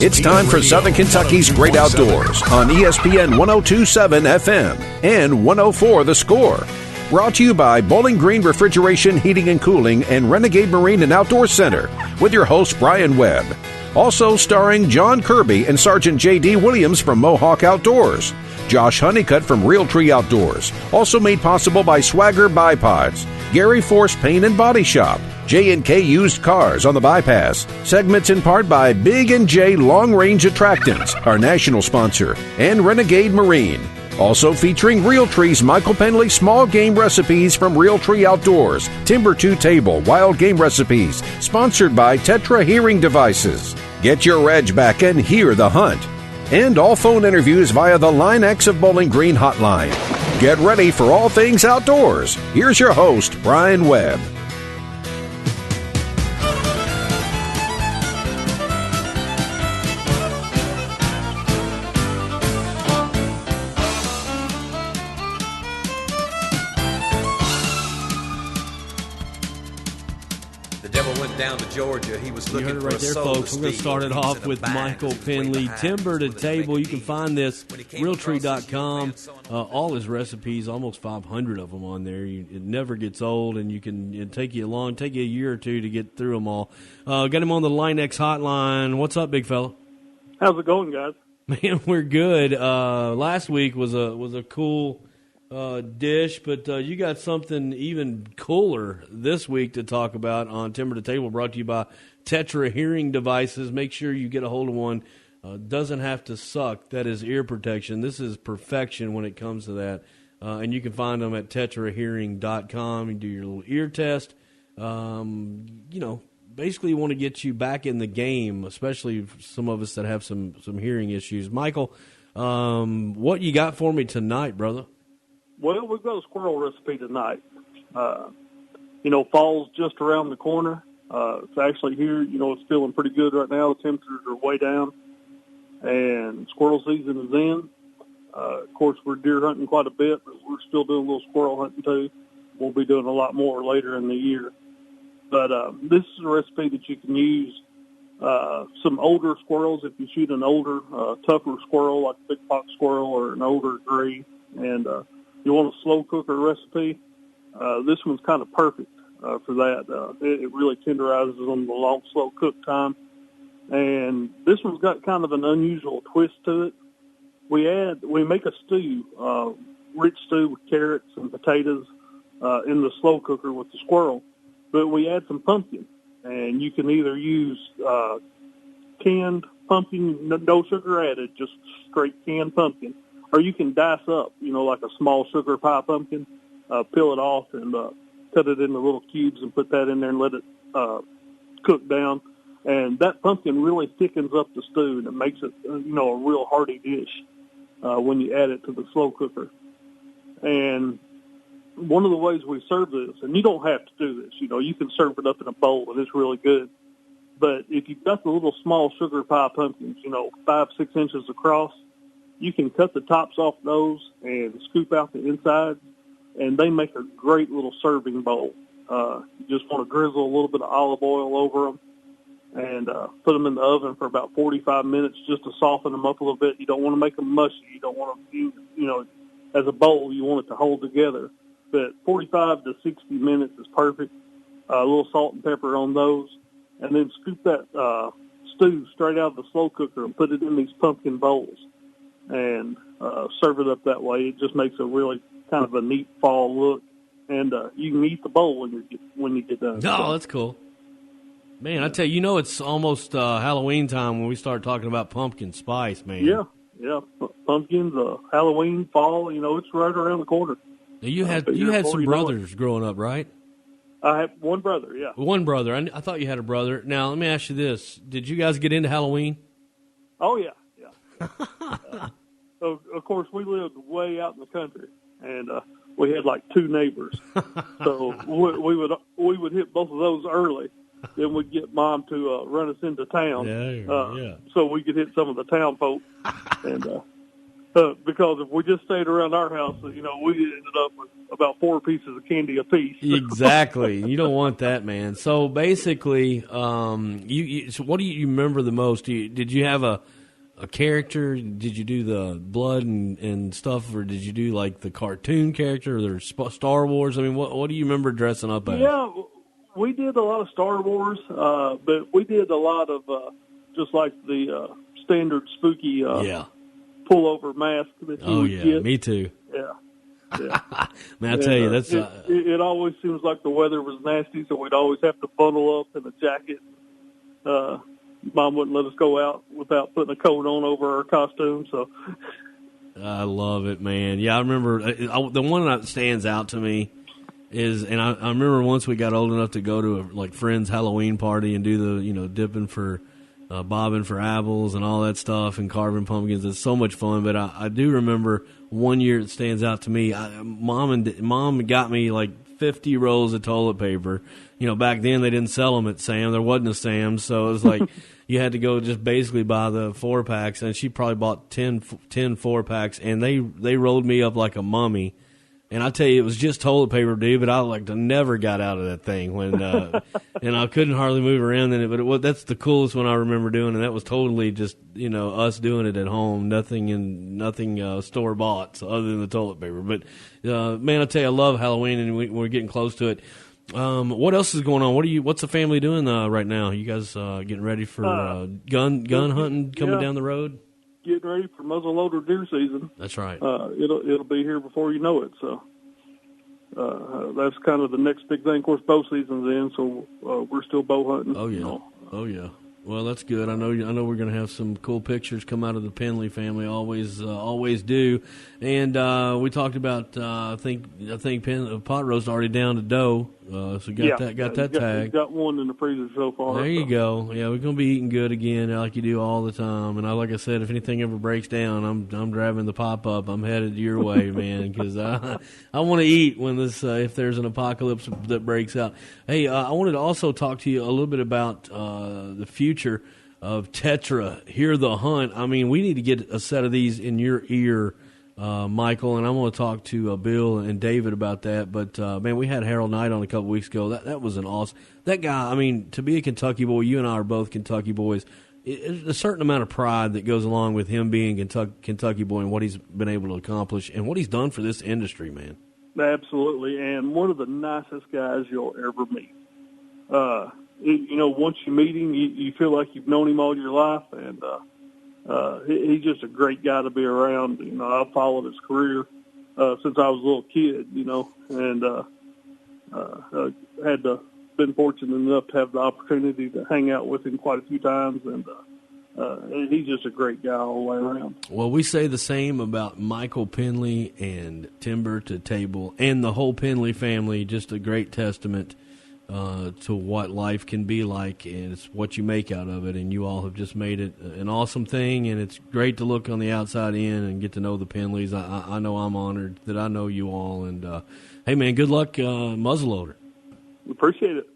It's time for Southern Kentucky's Great Outdoors on ESPN 102.7 FM and 104 The Score. Brought to you by Bowling Green Refrigeration, Heating and Cooling and Renegade Marine and Outdoor Center with your host, Brian Webb. Also starring John Kirby and Sergeant J.D. Williams from Mohawk Outdoors. Josh Honeycutt from Realtree Outdoors. Also made possible by Swagger Bipods. Gary Force Paint and Body Shop. J&K Used Cars on the Bypass. Segments in part by Big & J Long Range Attractants, our national sponsor, and Renegade Marine. Also featuring Realtree's Michael Pendley Small Game Recipes from Realtree Outdoors, Timber 2 Table, Wild Game Recipes, sponsored by TETRA Hearing Devices. Get your edge back and hear the hunt. And all phone interviews via the Line X of Bowling Green hotline. Get ready for all things outdoors. Here's your host, Brian Webb. Georgia. He was looking you heard it for right there, folks. We're going to start it off with Michael Pendley. Timber to Table. You can find this Realtree.com. All his recipes, almost 500 of them on there. It never gets old, and it'll take you a year or two to get through them all. Got him on the Line X hotline. What's up, big fella? How's it going, guys? Man, we're good. Last week was a cool dish, but you got something even cooler this week to talk about on Timber to Table, brought to you by TETRA Hearing Devices. Make sure you get a hold of one. Doesn't have to suck. That is ear protection. This is perfection when it comes to that. And you can find them at tetrahearing.com. You do your little ear test. Basically want to get you back in the game, especially some of us that have some hearing issues. Michael, what you got for me tonight, brother? Well, we've got a squirrel recipe tonight. Fall's just around the corner. It's actually here. It's feeling pretty good right now. The temperatures are way down, and squirrel season is in. Of course, we're deer hunting quite a bit, but we're still doing a little squirrel hunting too. We'll be doing a lot more later in the year. But this is a recipe that you can use some older squirrels. If you shoot an older, tougher squirrel, like a big fox squirrel or an older gray, and you want a slow cooker recipe, this one's kind of perfect for that. It really tenderizes on the long, slow cook time. And this one's got kind of an unusual twist to it. We make a stew, rich stew with carrots and potatoes in the slow cooker with the squirrel. But we add some pumpkin. And you can either use canned pumpkin, no sugar added, just straight canned pumpkin. Or you can dice up, like a small sugar pie pumpkin, peel it off and cut it into little cubes and put that in there and let it cook down. And that pumpkin really thickens up the stew, and it makes it, a real hearty dish when you add it to the slow cooker. And one of the ways we serve this, and you don't have to do this, you can serve it up in a bowl, and it's really good. But if you've got the little small sugar pie pumpkins, 5-6 inches across, you can cut the tops off those and scoop out the inside, and they make a great little serving bowl. You just want to drizzle a little bit of olive oil over them and put them in the oven for about 45 minutes just to soften them up a little bit. You don't want to make them mushy. You don't want them, as a bowl, you want it to hold together. But 45 to 60 minutes is perfect. A little salt and pepper on those, and then scoop that stew straight out of the slow cooker and put it in these pumpkin bowls. And serve it up that way. It just makes a really kind of a neat fall look, and you can eat the bowl when you get done. Oh, that's cool, man! I tell you, it's almost Halloween time when we start talking about pumpkin spice, man. Yeah, pumpkins, Halloween, fall. It's right around the corner. Now you had some brothers growing up, right? I have one brother. Yeah, one brother. I thought you had a brother. Now let me ask you this: did you guys get into Halloween? Oh yeah. So, of course, we lived way out in the country, and we had like 2 neighbors. So we would hit both of those early. Then we'd get Mom to run us into town, so we could hit some of the town folk. And Because if we just stayed around our house, we ended up with about 4 pieces of candy apiece. Exactly. You don't want that, man. So basically, so what do you remember the most? Did you have a character? Did you do the blood and stuff, or did you do like the cartoon character or the Star Wars? I mean, what do you remember dressing up as? Yeah, we did a lot of Star Wars, but we did a lot of just like the standard spooky pullover mask that you would get. Me too. Yeah. Man, I tell you, that's it always seems like the weather was nasty, so we'd always have to bundle up in a jacket. Mom wouldn't let us go out without putting a coat on over our costume. So I love it, man. Yeah, I remember the one that stands out to me is, and I remember once we got old enough to go to a friend's Halloween party and do the dipping for bobbing for apples and all that stuff and carving pumpkins. It's so much fun. But I do remember one year it stands out to me. Mom got me like 50 rolls of toilet paper. Back then they didn't sell them at Sam. There wasn't a Sam, so it was like you had to go just basically buy the 4-packs. And she probably bought 10 4-packs, and they rolled me up like a mummy. And I tell you, it was just toilet paper, dude, but I never got out of that thing when, and I couldn't hardly move around in it. But that's the coolest one I remember doing, and that was totally just us doing it at home, nothing store bought, so other than the toilet paper. But man, I tell you, I love Halloween, and we're getting close to it. What else is going on? What's the family doing right now? You guys getting ready for gun hunting coming down the road? Getting ready for muzzleloader deer season. That's right. It'll be here before you know it. So that's kind of the next big thing. Of course, bow season's in, so we're still bow hunting. Oh yeah. Oh yeah. Well, that's good. I know we're going to have some cool pictures come out of the Pendley family. Always do. And we talked about I think pot roast already down to dough. So got that tag. Got one in the freezer so far. There you go. Yeah, we're going to be eating good again like you do all the time. And like I said, if anything ever breaks down, I'm driving the pop up. I'm headed your way, man, because I want to eat when this if there's an apocalypse that breaks out. Hey, I wanted to also talk to you a little bit about the future of TETRA. Hear the Hunt. I mean, we need to get a set of these in your ear, Michael, and I'm going to talk to Bill and David about that. But, man, we had Harold Knight on a couple weeks ago. That was an awesome – that guy, I mean, to be a Kentucky boy, you and I are both Kentucky boys, there's a certain amount of pride that goes along with him being a Kentucky boy and what he's been able to accomplish and what he's done for this industry, man. Absolutely, and one of the nicest guys you'll ever meet. Once you meet him, you feel like you've known him all your life, and he's just a great guy to be around. I've followed his career since I was a little kid, and been fortunate enough to have the opportunity to hang out with him quite a few times, and he's just a great guy all the way around. Well, we say the same about Michael Pendley and Timber to Table and the whole Pendley family. Just a great testament to what life can be like, and it's what you make out of it, and you all have just made it an awesome thing, and it's great to look on the outside in and get to know the Pendleys. I know I'm honored that I know you all, and hey, man, good luck, muzzleloader. Appreciate it.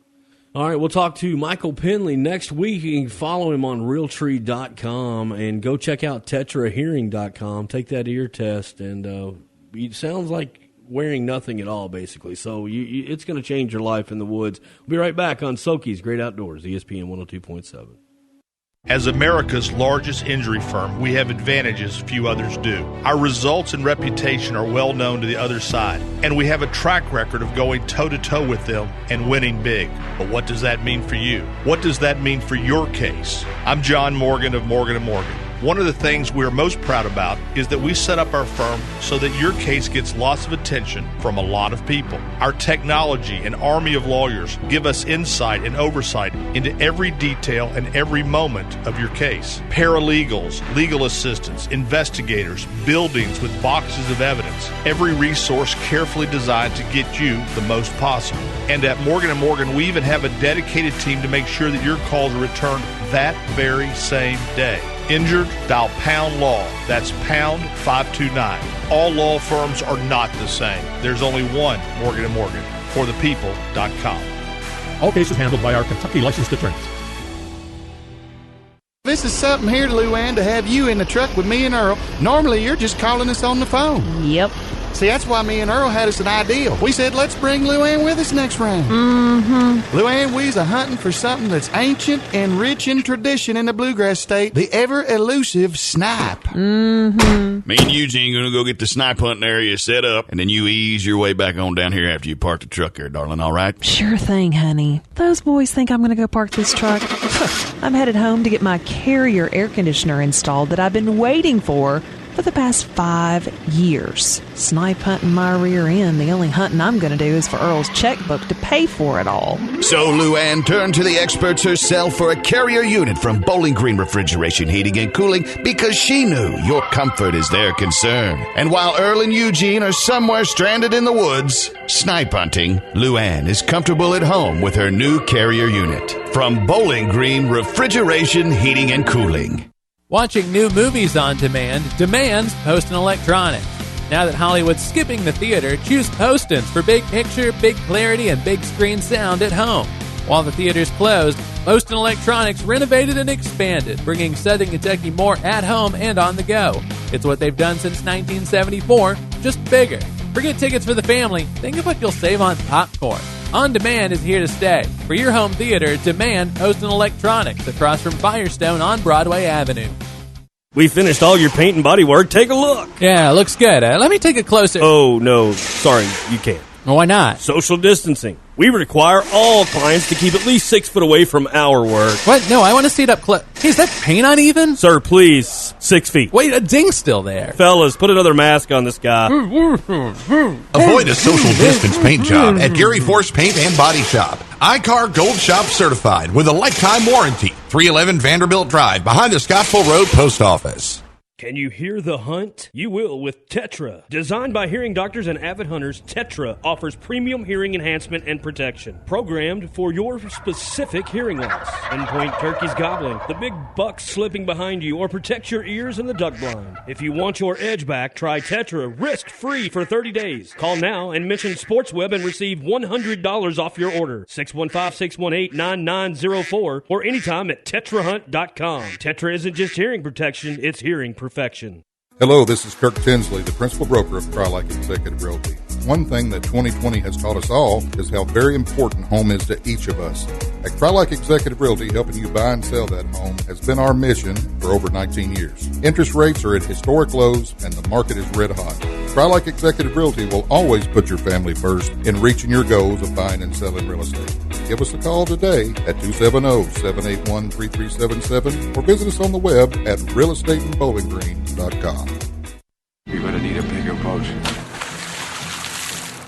All right, we'll talk to Michael Pendley next week. You can follow him on realtree.com and go check out tetrahearing.com. Take that ear test, and it sounds like wearing nothing at all, basically. So it's going to change your life in the woods. We'll be right back on SOKY's Great Outdoors, ESPN 102.7. As America's largest injury firm, we have advantages few others do. Our results and reputation are well known to the other side, and we have a track record of going toe-to-toe with them and winning big. But what does that mean for you? What does that mean for your case? I'm John Morgan of Morgan & Morgan. One of the things we're most proud about is that we set up our firm so that your case gets lots of attention from a lot of people. Our technology and army of lawyers give us insight and oversight into every detail and every moment of your case. Paralegals, legal assistants, investigators, buildings with boxes of evidence. Every resource carefully designed to get you the most possible. And at Morgan & Morgan, we even have a dedicated team to make sure that your calls are returned that very same day. Injured? Dial pound law. That's pound 529. All law firms are not the same. There's only one Morgan & Morgan. ForThePeople.com. All cases handled by our Kentucky licensed attorneys. this is something here, Luann, to have you in the truck with me and Earl. Normally, you're just calling us on the phone. Yep. See, that's why me and Earl had us an idea. We said, let's bring Luann with us next round. Mm-hmm. Luann, we's a-hunting for something that's ancient and rich in tradition in the bluegrass state, the ever-elusive snipe. Mm-hmm. Me and Eugene going to go get the snipe hunting area set up, and then you ease your way back on down here after you park the truck there, darling, all right? Sure thing, honey. Those boys think I'm going to go park this truck. I'm headed home to get my Carrier air conditioner installed that I've been waiting for the past 5 years. Snipe hunting my rear end. The only hunting I'm going to do is for Earl's checkbook to pay for it all. So Luann turned to the experts herself for a Carrier unit from Bowling Green Refrigeration, Heating, and Cooling because she knew your comfort is their concern. And while Earl and Eugene are somewhere stranded in the woods, snipe hunting, Luann is comfortable at home with her new Carrier unit from Bowling Green Refrigeration, Heating, and Cooling. Watching new movies on demand demands Poston Electronics. Now that Hollywood's skipping the theater, choose Postons for big picture, big clarity, and big screen sound at home. While the theater's closed, Poston Electronics renovated and expanded, bringing Southern Kentucky more at home and on the go. It's what they've done since 1974, just bigger. Forget tickets for the family. Think of what you'll save on popcorn. On Demand is here to stay. For your home theater, demand Poston Electronics across from Firestone on Broadway Avenue. We finished all your paint and body work. Take a look. Yeah, looks good. Let me take a closer... Oh, no. Sorry, you can't. Why not? Social distancing. We require all clients to keep at least 6 foot away from our work. What? No, I want to see it up close. Hey, is that paint uneven? Sir, please. 6 feet. Wait, a ding's still there. Fellas, put another mask on this guy. Avoid a social distance paint job at Gary Force Paint and Body Shop. iCar Gold Shop certified with a lifetime warranty. 311 Vanderbilt Drive behind the Scottsville Road Post Office. Can you hear the hunt? You will with TETRA. Designed by hearing doctors and avid hunters, TETRA offers premium hearing enhancement and protection. Programmed for your specific hearing loss. Endpoint turkeys gobbling, the big bucks slipping behind you, or protect your ears in the duck blind. If you want your edge back, try TETRA risk-free for 30 days. Call now and mention SportsWeb and receive $100 off your order. 615-618-9904 or anytime at TetraHunt.com. TETRA isn't just hearing protection, it's hearing perfection. Hello, this is Kirk Tinsley, the principal broker of Crylike Executive Realty. One thing that 2020 has taught us all is how very important home is to each of us. At Crylike Executive Realty, helping you buy and sell that home has been our mission for over 19 years. Interest rates are at historic lows and the market is red hot. Crylike Executive Realty will always put your family first in reaching your goals of buying and selling real estate. Give us a call today at 270-781-3377 or visit us on the web at realestateinbowlinggreen.com. You're going to need a bigger boat.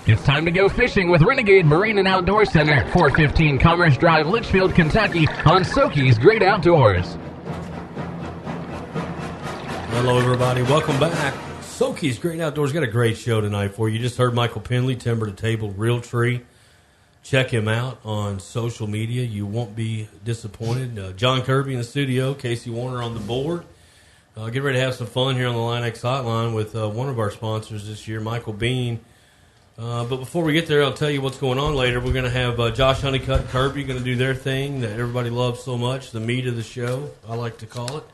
It's time to go fishing with Renegade Marine and Outdoor Center, 415 Commerce Drive, Litchfield, Kentucky, on SOKY's Great Outdoors. Hello, everybody. Welcome back. SOKY's Great Outdoors got a great show tonight for you. You just heard Michael Pendley, Timber to Table Realtree. Check him out on social media. You won't be disappointed. John Kirby in the studio, Casey Warner on the board. Get ready to have some fun here on the Line X Hotline with one of our sponsors this year, Michael Bean. But before we get there, I'll tell you what's going on later. We're going to have Josh Honeycutt and Kirby going to do their thing that everybody loves so much, the meat of the show, I like to call it.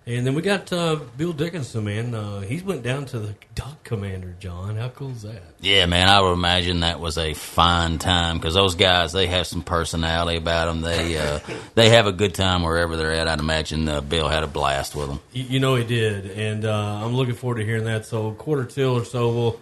And then we got Bill Dickinson, man. He went down to the Duck Commander, John. How cool is that? Yeah, man, I would imagine that was a fine time because those guys, they have some personality about them. They have a good time wherever they're at. I'd imagine Bill had a blast with them. You know he did, and I'm looking forward to hearing that. So quarter till or so,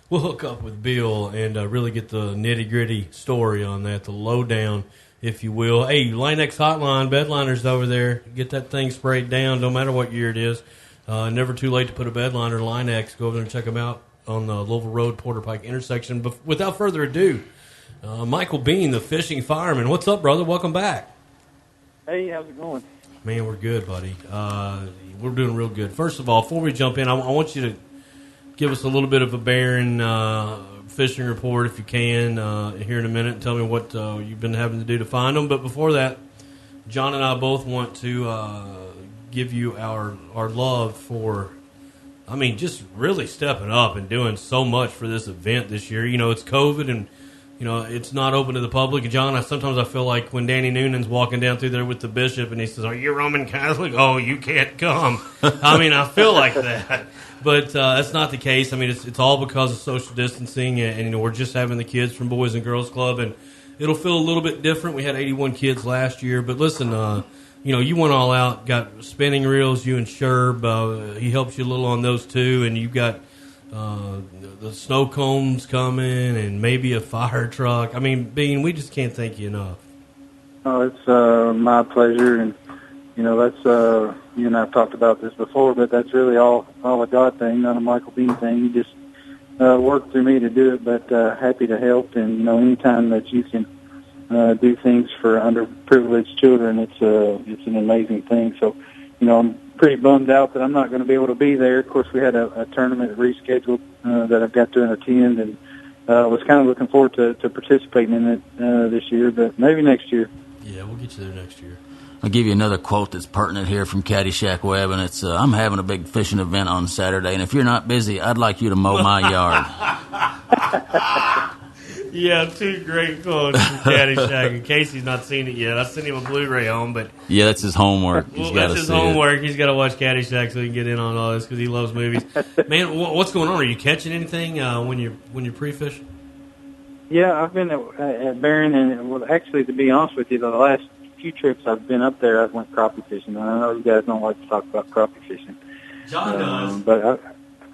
we'll hook up with Bill and really get the nitty-gritty story on that, the lowdown, if you will. Hey, Line X Hotline, bedliners over there, get that thing sprayed down, no matter what year it is. Never too late to put a bedliner. Line X, go over there and check them out on the Louisville Road, Porter Pike intersection. But without further ado, Michael Bean, the fishing fireman. What's up, brother? Welcome back. Hey, how's it going? Man, we're good, buddy. We're doing real good. First of all, before we jump in, I want you to give us a little bit of a Barron fishing report, if you can, here in a minute. Tell me what you've been having to do to find them. But before that, John and I both want to give you our love for, just really stepping up and doing so much for this event this year. You know, it's COVID, and it's not open to the public. John, sometimes I feel like when Danny Noonan's walking down through there with the bishop and he says, "Are you Roman Catholic?" "Oh, you can't come." I feel like that. But that's not the case. It's all because of social distancing, and we're just having the kids from Boys and Girls Club, and it'll feel a little bit different. We had 81 kids last year, but listen, you went all out, got spinning reels, you and Sherb. He helps you a little on those too, and you've got the snow cones coming and maybe a fire truck. Bean, we just can't thank you enough. Oh, it's my pleasure, and that's you and I've talked about this before, but that's really all a God thing, not a Michael Bean thing. You just work through me to do it, but happy to help, and anytime that you can do things for underprivileged children, it's an amazing thing. So, I'm pretty bummed out that I'm not going to be able to be there. Of course, we had a tournament rescheduled that I've got to attend, and was kind of looking forward to participating in it this year, but maybe next year. Yeah, we'll get you there next year. I'll give you another quote that's pertinent here from Caddyshack Webb, and it's, "I'm having a big fishing event on Saturday, and if you're not busy, I'd like you to mow my yard." Yeah, two great quotes from Caddyshack. In case he's not seen it yet, I sent him a Blu-ray home, but yeah, that's his homework. That's his homework. He's got to watch Caddyshack so he can get in on all this because he loves movies. Man, what's going on? Are you catching anything when you're pre-fishing? Yeah, I've been at Barron, and actually, to be honest with you, the last few trips I've been up there, I've went crappie fishing. And I know you guys don't like to talk about crappie fishing. John does. But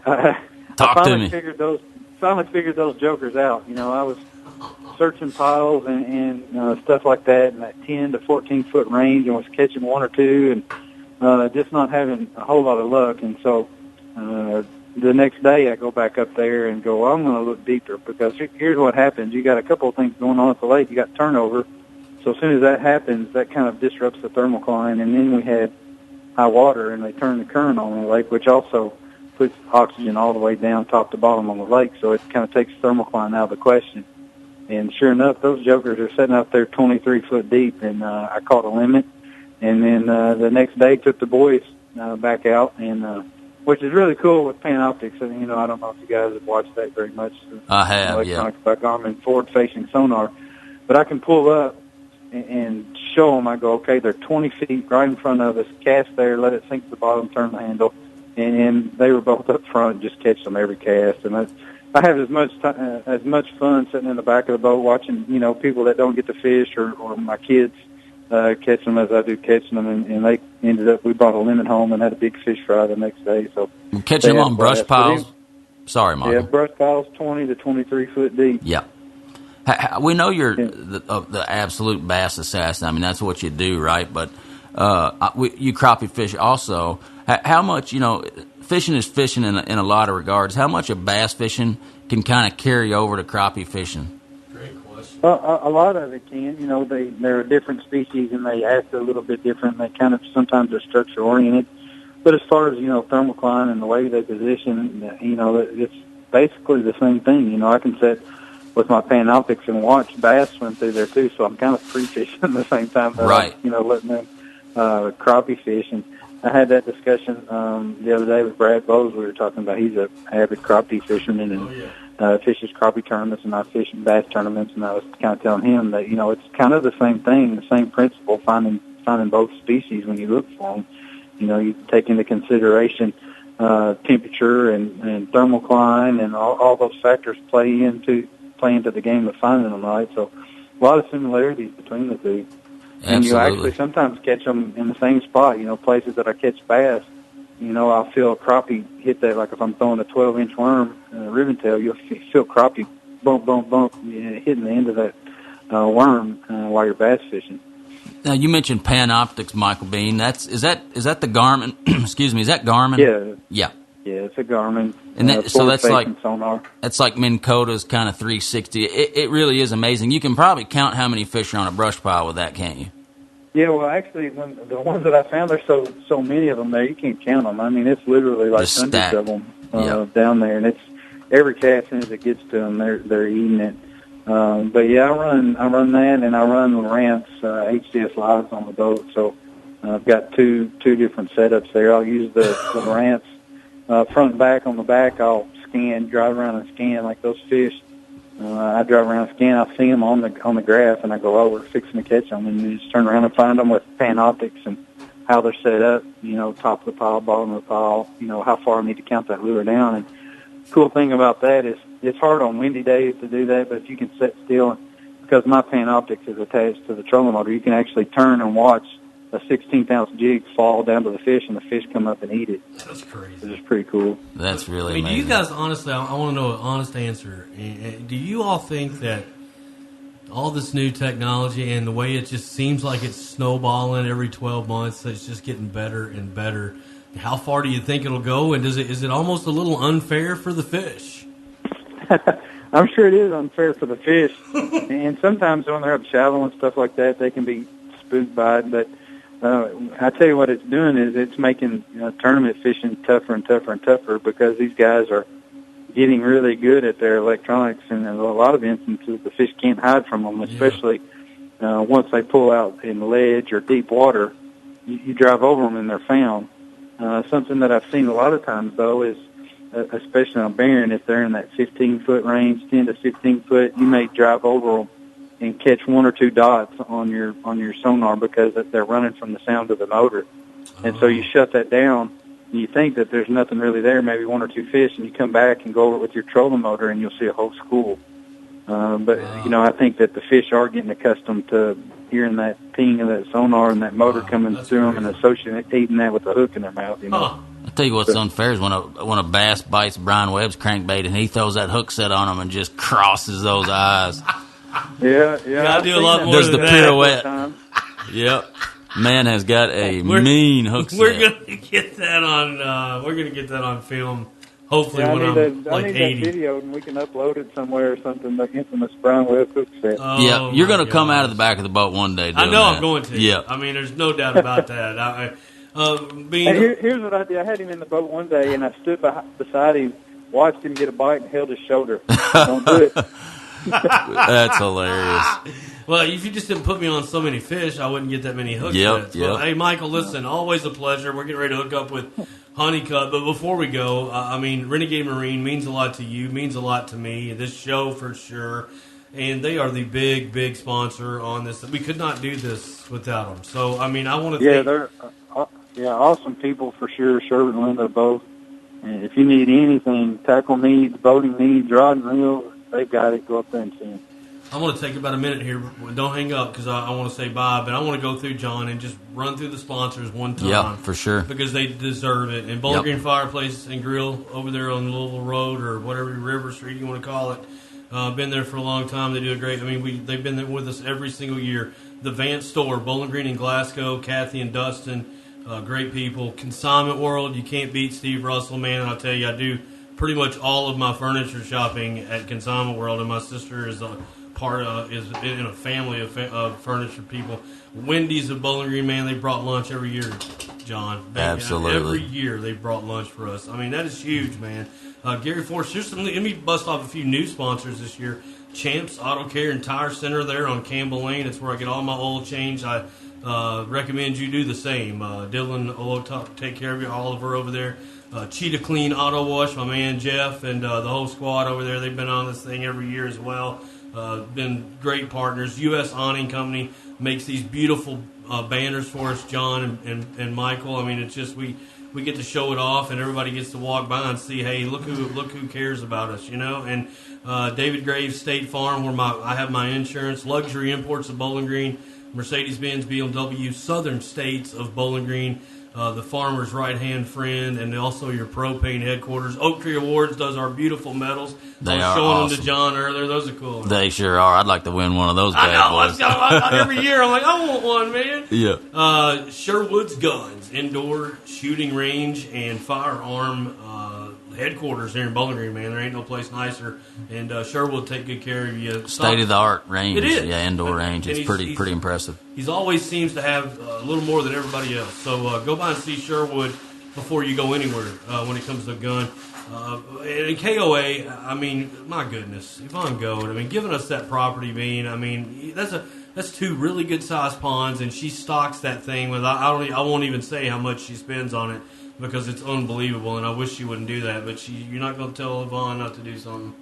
I finally figured those jokers out. I was searching piles and stuff like that in that 10 to 14 foot range, and was catching one or two, and just not having a whole lot of luck. And so the next day I go back up there and go, well, I'm going to look deeper, because here's what happens. You got a couple of things going on at the lake. You got turnover. So as soon as that happens, that kind of disrupts the thermocline, and then we had high water, and they turned the current on the lake, which also puts oxygen all the way down top to bottom on the lake, so it kind of takes thermocline out of the question. And sure enough, those jokers are sitting out there 23 foot deep, and I caught a limit. And then the next day took the boys back out, and which is really cool with Panoptics. And, I don't know if you guys have watched that very much. I have, electronics by Garmin forward-facing sonar. But I can pull up and show them. I go, okay, they're 20 feet right in front of us. Cast there, let it sink to the bottom, turn the handle. And they were both up front, just catch them every cast. And I have as much fun sitting in the back of the boat watching, people that don't get to fish, or my kids catch them as I do catching them. And they ended up, we brought a limit home and had a big fish fry the next day. So catching them on brush piles? Sorry, Michael. Yeah, brush piles 20 to 23 foot deep. Yeah. We know you're the absolute bass assassin. That's what you do, right? But you crappie fish also. How much, fishing is fishing in a lot of regards. How much of bass fishing can kind of carry over to crappie fishing? Great question. Well, a lot of it can. They're a different species, and they act a little bit different. They kind of sometimes are structure oriented. But as far as, thermocline and the way they position, it's basically the same thing. I can sit with my Panoptics and watch bass swim through there too, so I'm kind of free fishing at the same time that right. I'm, letting them crappie fish. And I had that discussion the other day with Brad Bowes. We were talking about, he's an avid crappie fisherman and fishes crappie tournaments, and I fish bass tournaments, and I was kind of telling him that, it's kind of the same thing, the same principle, finding both species when you look for them. You take into consideration temperature and thermocline, and all those factors play into the game of finding them, right? So a lot of similarities between the two. Absolutely. And you actually sometimes catch them in the same spot, places that I catch bass. I'll feel a crappie hit that, like if I'm throwing a 12-inch worm, ribbon tail, you'll feel crappie bump, hitting the end of that worm while you're bass fishing. Now, you mentioned Panoptics, Michael Bean. Is that the Garmin? Excuse me, is that Garmin? Yeah. Yeah, it's a Garmin. And so that's like sonar. That's like Minn Kota's kind of 360. It really is amazing. You can probably count how many fish are on a brush pile with that, can't you? Yeah, well, actually, the ones that I found, there's so many of them there, you can't count them. It's literally like just hundreds stacked. of them down there, and it's every cast as it gets to them, they're eating it. But yeah, I run that, and I run Lowrance HDS lives on the boat. So I've got two different setups there. I'll use the Lowrance front and back. On the back, I'll drive around and scan like those fish. I drive around, scan, I see them on the graph, and I go over, fixing to catch them, and you just turn around and find them with pan optics and how they're set up, top of the pile, bottom of the pile, how far I need to count that lure down. And the cool thing about that is it's hard on windy days to do that, but if you can sit still, because my pan optics is attached to the trolling motor, you can actually turn and watch a 16th-ounce jig fall down to the fish, and the fish come up and eat it. That's crazy. It's just pretty cool. That's really amazing. amazing. Do you guys, honestly, I want to know an honest answer. Do you all think that all this new technology and the way it just seems like it's snowballing every 12 months, that it's just getting better and better, how far do you think it'll go, and is it almost a little unfair for the fish? I'm sure it is unfair for the fish, and sometimes when they're up shallow and stuff like that, they can be spooked by it, but I tell you what it's doing is it's making tournament fishing tougher and tougher and tougher, because these guys are getting really good at their electronics, and in a lot of instances the fish can't hide from them, especially once they pull out in ledge or deep water. You drive over them and they're found. Something that I've seen a lot of times, though, is especially on Barron, if they're in that 15-foot range, 10 to 15 foot, you may drive over them and catch one or two dots on your sonar, because they're running from the sound of the motor. And so you shut that down, and you think that there's nothing really there, maybe one or two fish, and you come back and go over it with your trolling motor, and you'll see a whole school. But I think that the fish are getting accustomed to hearing that ping of that sonar and that motor coming through them, and associating that with the hook in their mouth. I'll tell you what's unfair is when a bass bites Brian Webb's crankbait, and he throws that hook set on him and just crosses those eyes. Yeah. I do a lot more. Does than the that. pirouette? Yep. Man has got a mean hook set. We're gonna get that on. We're gonna get that on film. Hopefully, when I'm like 80. That video, and we can upload it somewhere or something. The infamous Brian Webb hook set. Yeah, you're going to come out of the back of the boat one day. I know that. I'm going to. Yeah. I mean, there's no doubt about that. Here's what I did. I had him in the boat one day, and I stood beside him, watched him get a bite, and held his shoulder. Don't do it. That's hilarious. Well, if you just didn't put me on so many fish, I wouldn't get that many hook sets. Well, hey, Michael, listen, always a pleasure. We're getting ready to hook up with Honeycutt. But before we go, Renegade Marine means a lot to you, means a lot to me, this show for sure. And they are the big, big sponsor on this. We could not do this without them. So, I want to thank... they're awesome people for sure. Sherwood and Linda both. And if you need anything, tackle needs, boating needs, rod and reel, they've got it. Go up there and see them. I'm going to take about a minute here. Don't hang up, because I want to say bye, but I want to go through, John, and just run through the sponsors one time. Yeah, for sure. Because they deserve it. And Bowling Green Fireplace and Grill over there on Louisville Road, or whatever River Street you want to call it. Been there for a long time. They do a great. They've been there with us every single year. The Vance Store, Bowling Green in Glasgow, Kathy and Dustin, great people. Consignment World, you can't beat Steve Russell, man. And I'll tell you, I do pretty much all of my furniture shopping at Consignment World, and my sister is is in a family of furniture people. Wendy's of Bowling Green, man, they brought lunch every year, John. Absolutely. Every year they brought lunch for us. That is huge, man. Gary Force, let me bust off a few new sponsors this year. Champs Auto Care and Tire Center there on Campbell Lane. It's where I get all my oil changed. I recommend you do the same. Dylan will take care of you. Oliver over there. Cheetah Clean Auto Wash, my man Jeff, and the whole squad over there. They've been on this thing every year as well. Been great partners. U.S. Awning Company makes these beautiful banners for us, John and Michael. It's just we get to show it off, and everybody gets to walk by and see, hey, look who cares about us, And David Graves State Farm, where I have my insurance. Luxury Imports of Bowling Green, Mercedes-Benz, BMW, Southern States of Bowling Green. The farmer's right-hand friend, and also your propane headquarters. Oak Tree Awards does our beautiful medals. They I was are showing awesome. them to John earlier. Those are cool. They sure are. I'd like to win one of those bad boys. Every year, I'm like, I want one, man. Yeah. Sherwood's Guns, indoor shooting range and firearm headquarters here in Bowling Green, man. There ain't no place nicer. And Sherwood will take good care of you. State-of-the-art range. It is. Yeah, indoor range. It's pretty impressive. He's always seems to have a little more than everybody else. So go by and see Sherwood before you go anywhere when it comes to a gun. And KOA, my goodness, Yvonne Goad, giving us that property being, that's two really good sized ponds, and she stocks that thing with, I won't even say how much she spends on it, because it's unbelievable, and I wish she wouldn't do that, but you're not going to tell Yvonne not to do something.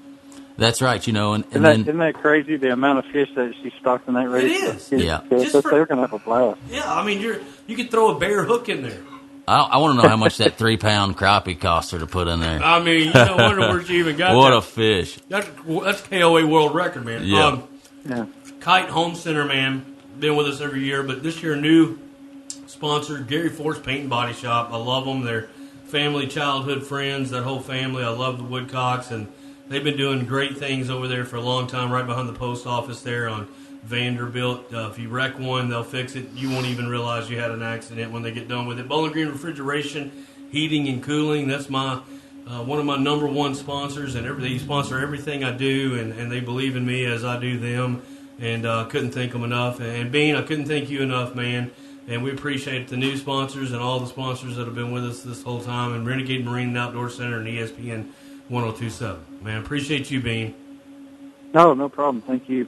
That's right, and isn't that crazy, the amount of fish that she stocked in that race? It is. Yeah. They're going to have a blast. Yeah, I mean, you could throw a bear hook in there. I want to know how much that 3-pound crappie cost her to put in there. I mean, you don't wonder where she even got what that. A fish. That's KOA world record, man. Yeah. Kite Home Center, man, been with us every year, but this year new sponsor, Gary Force Paint and Body Shop. I love them. They're family, childhood friends, that whole family. I love the Woodcocks, and they've been doing great things over there for a long time, right behind the post office there on Vanderbilt. If you wreck one, they'll fix it. You won't even realize you had an accident when they get done with it. Bowling Green Refrigeration, Heating and Cooling. That's my one of my number one sponsors, and they sponsor everything I do, and they believe in me as I do them. And couldn't thank them enough. And Bean, I couldn't thank you enough, man. And we appreciate the new sponsors and all the sponsors that have been with us this whole time, and Renegade Marine and Outdoor Center and ESPN 1027. Man, appreciate you, Bean. No problem. Thank you.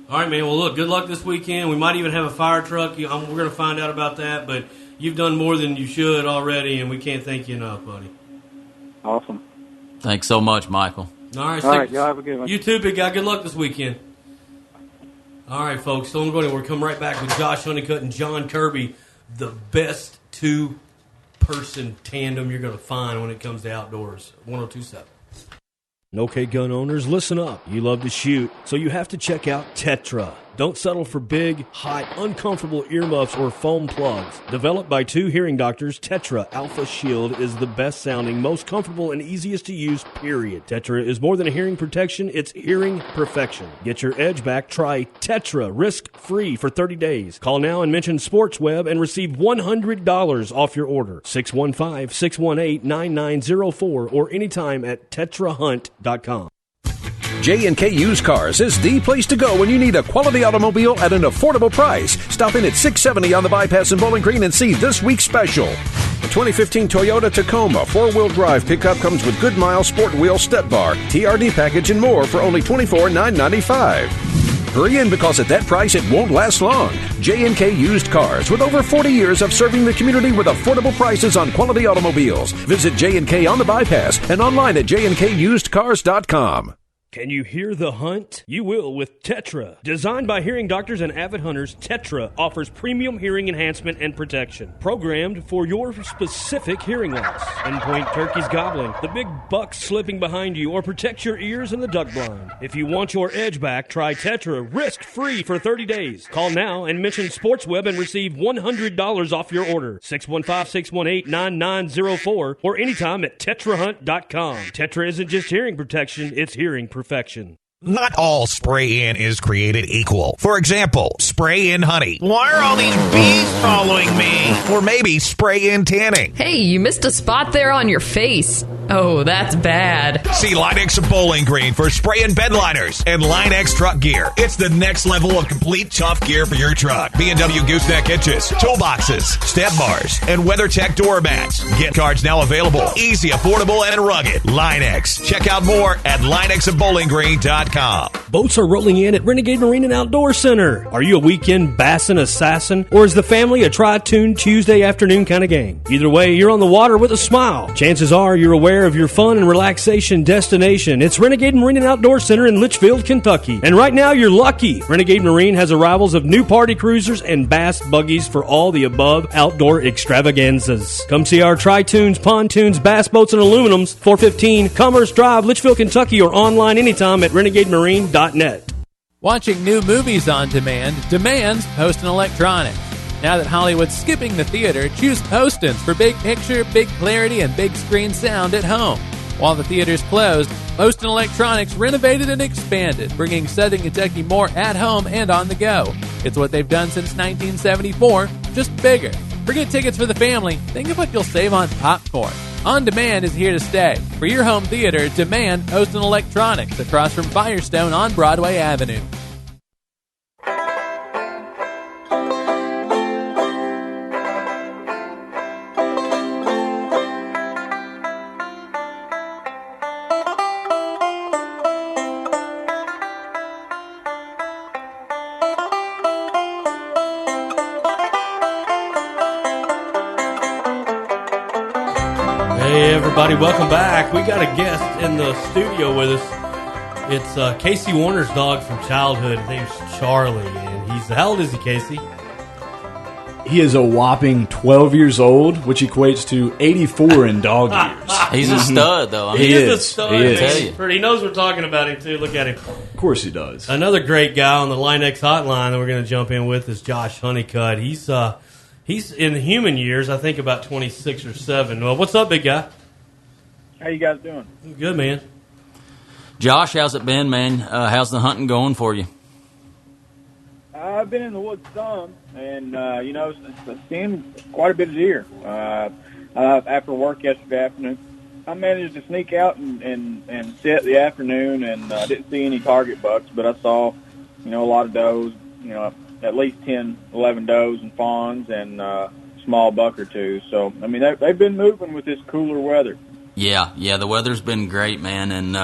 All right, man. Well, look, good luck this weekend. We might even have a fire truck. We're going to find out about that, but you've done more than you should already, and we can't thank you enough, buddy. Awesome. Thanks so much, Michael. All right, y'all have a good one. You too, big guy. Good luck this weekend. All right, folks. Don't go anywhere. We'll come right back with Josh Honeycutt and John Kirby, the best two-person tandem you're going to find when it comes to outdoors. 1027. Okay, gun owners, listen up. You love to shoot, so you have to check out TETRA. Don't settle for big, hot, uncomfortable earmuffs or foam plugs. Developed by 2 hearing doctors, TETRA Alpha Shield is the best sounding, most comfortable, and easiest to use, period. TETRA is more than a hearing protection, it's hearing perfection. Get your edge back, try TETRA risk-free for 30 days. Call now and mention SportsWeb and receive $100 off your order. 615-618-9904 or anytime at tetrahunt.com. J&K Used Cars is the place to go when you need a quality automobile at an affordable price. Stop in at 670 on the Bypass in Bowling Green and see this week's special. The 2015 Toyota Tacoma 4-wheel drive pickup comes with good mile sport wheel step bar, TRD package, and more for only $24,995. Hurry in because at that price it won't last long. J&K Used Cars, with over 40 years of serving the community with affordable prices on quality automobiles. Visit J&K on the Bypass and online at jnkusedcars.com. Can you hear the hunt? You will with TETRA. Designed by hearing doctors and avid hunters, TETRA offers premium hearing enhancement and protection. Programmed for your specific hearing loss. Endpoint turkeys gobbling, the big bucks slipping behind you, or protect your ears in the duck blind. If you want your edge back, try TETRA risk-free for 30 days. Call now and mention SportsWeb and receive $100 off your order. 615-618-9904 or anytime at tetrahunt.com. TETRA isn't just hearing protection, it's hearing perfection. Not all spray-in is created equal. For example, spray-in honey. Why are all these bees following me? Or maybe spray-in tanning. Hey, you missed a spot there on your face. Oh, that's bad. See Line-X of Bowling Green for spray-in bed liners and Line-X truck gear. It's the next level of complete tough gear for your truck. B&W gooseneck hitches, toolboxes, step bars, and WeatherTech door mats. Gift cards now available. Easy, affordable, and rugged. Line-X. Check out more at linexofbowlinggreen.com. Boats are rolling in at Renegade Marine and Outdoor Center. Are you a weekend bassin' assassin, or is the family a tri-tune Tuesday afternoon kind of gang? Either way, you're on the water with a smile. Chances are you're aware of your fun and relaxation destination. It's Renegade Marine and Outdoor Center in Litchfield, Kentucky. And right now, you're lucky. Renegade Marine has arrivals of new party cruisers and bass buggies for all the above outdoor extravaganzas. Come see our tri-tunes, pontoons, bass boats, and aluminums. 415 Commerce Drive, Litchfield, Kentucky, or online anytime at renegademarine.net. Watching new movies on demand demands Post & Electronics. Now that Hollywood's skipping the theater, choose Postons for big picture, big clarity, and big screen sound at home. While the theater's closed, Post & Electronics renovated and expanded, bringing Southern Kentucky more at home and on the go. It's what they've done since 1974, just bigger. Forget tickets for the family. Think of what you'll save on popcorn. On Demand is here to stay. For your home theater, demand Post & Electronics across from Firestone on Broadway Avenue. Hey everybody, welcome back. We got a guest in the studio with us. It's Casey Warner's dog from childhood. His name's Charlie, and he's how old is he, Casey? He is a whopping 12 years old, which equates to 84 in dog years. He's a stud, though. I mean, he is a stud. He is. He knows we're talking about him, too. Look at him. Of course he does. Another great guy on the Line X hotline that we're going to jump in with is Josh Honeycutt. He's in human years, I think about 26 or 7. Well, what's up, big guy? How you guys doing? Good, man. Josh, how's it been, man? How's the hunting going for you? I've been in the woods some, and seen quite a bit of deer. After work yesterday afternoon, I managed to sneak out and sit the afternoon, and didn't see any target bucks, but I saw, a lot of does. At least 10, 11 does and fawns, and small buck or two. So, I mean, they've been moving with this cooler weather. Yeah, the weather's been great, man, and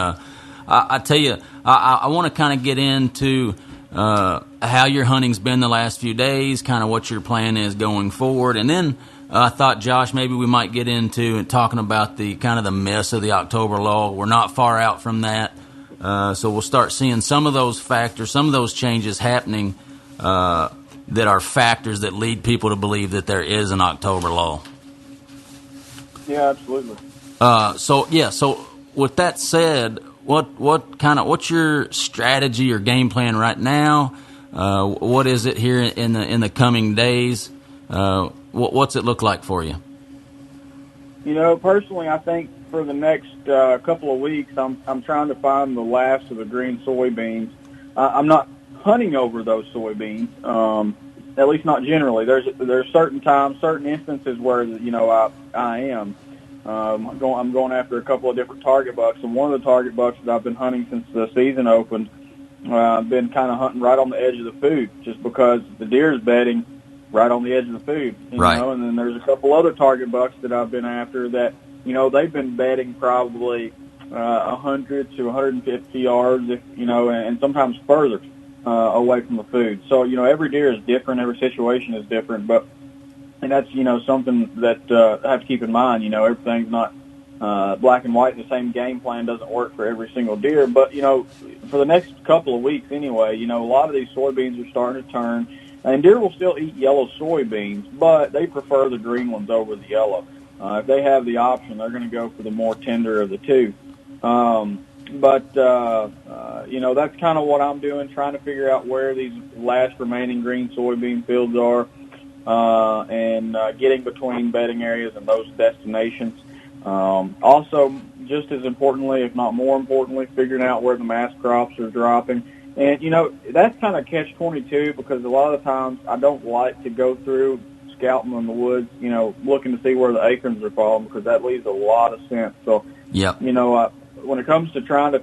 I tell you, I want to kind of get into how your hunting's been the last few days, kind of what your plan is going forward, and then I thought, Josh, maybe we might get into talking about the kind of the mess of the October lull. We're not far out from that, so we'll start seeing some of those factors, some of those changes happening that are factors that lead people to believe that there is an October lull. Yeah, absolutely. So with that said, what's your strategy or game plan right now? What is it here in the coming days? What's it look like for you? Personally, I think for the next couple of weeks, I'm trying to find the last of the green soybeans. I'm not hunting over those soybeans, at least not generally. There's certain times, certain instances where I am. I'm going after a couple of different target bucks, and one of the target bucks that I've been hunting since the season opened, I've been kind of hunting right on the edge of the food, just because the deer is bedding right on the edge of the food. Right. And then there's a couple other target bucks that I've been after that, they've been bedding probably 100 to 150 yards, and sometimes further away from the food. So, every deer is different, every situation is different, and that's, something that I have to keep in mind. Everything's not black and white. The same game plan doesn't work for every single deer. But, for the next couple of weeks anyway, a lot of these soybeans are starting to turn. And deer will still eat yellow soybeans, but they prefer the green ones over the yellow. If they have the option, they're going to go for the more tender of the two. That's kind of what I'm doing, trying to figure out where these last remaining green soybean fields are. And getting between bedding areas and those destinations. Also, just as importantly, if not more importantly, figuring out where the mass crops are dropping. And, that's kind of catch-22 because a lot of the times I don't like to go through scouting in the woods, looking to see where the acorns are falling because that leaves a lot of sense. So, yep. When it comes to trying to,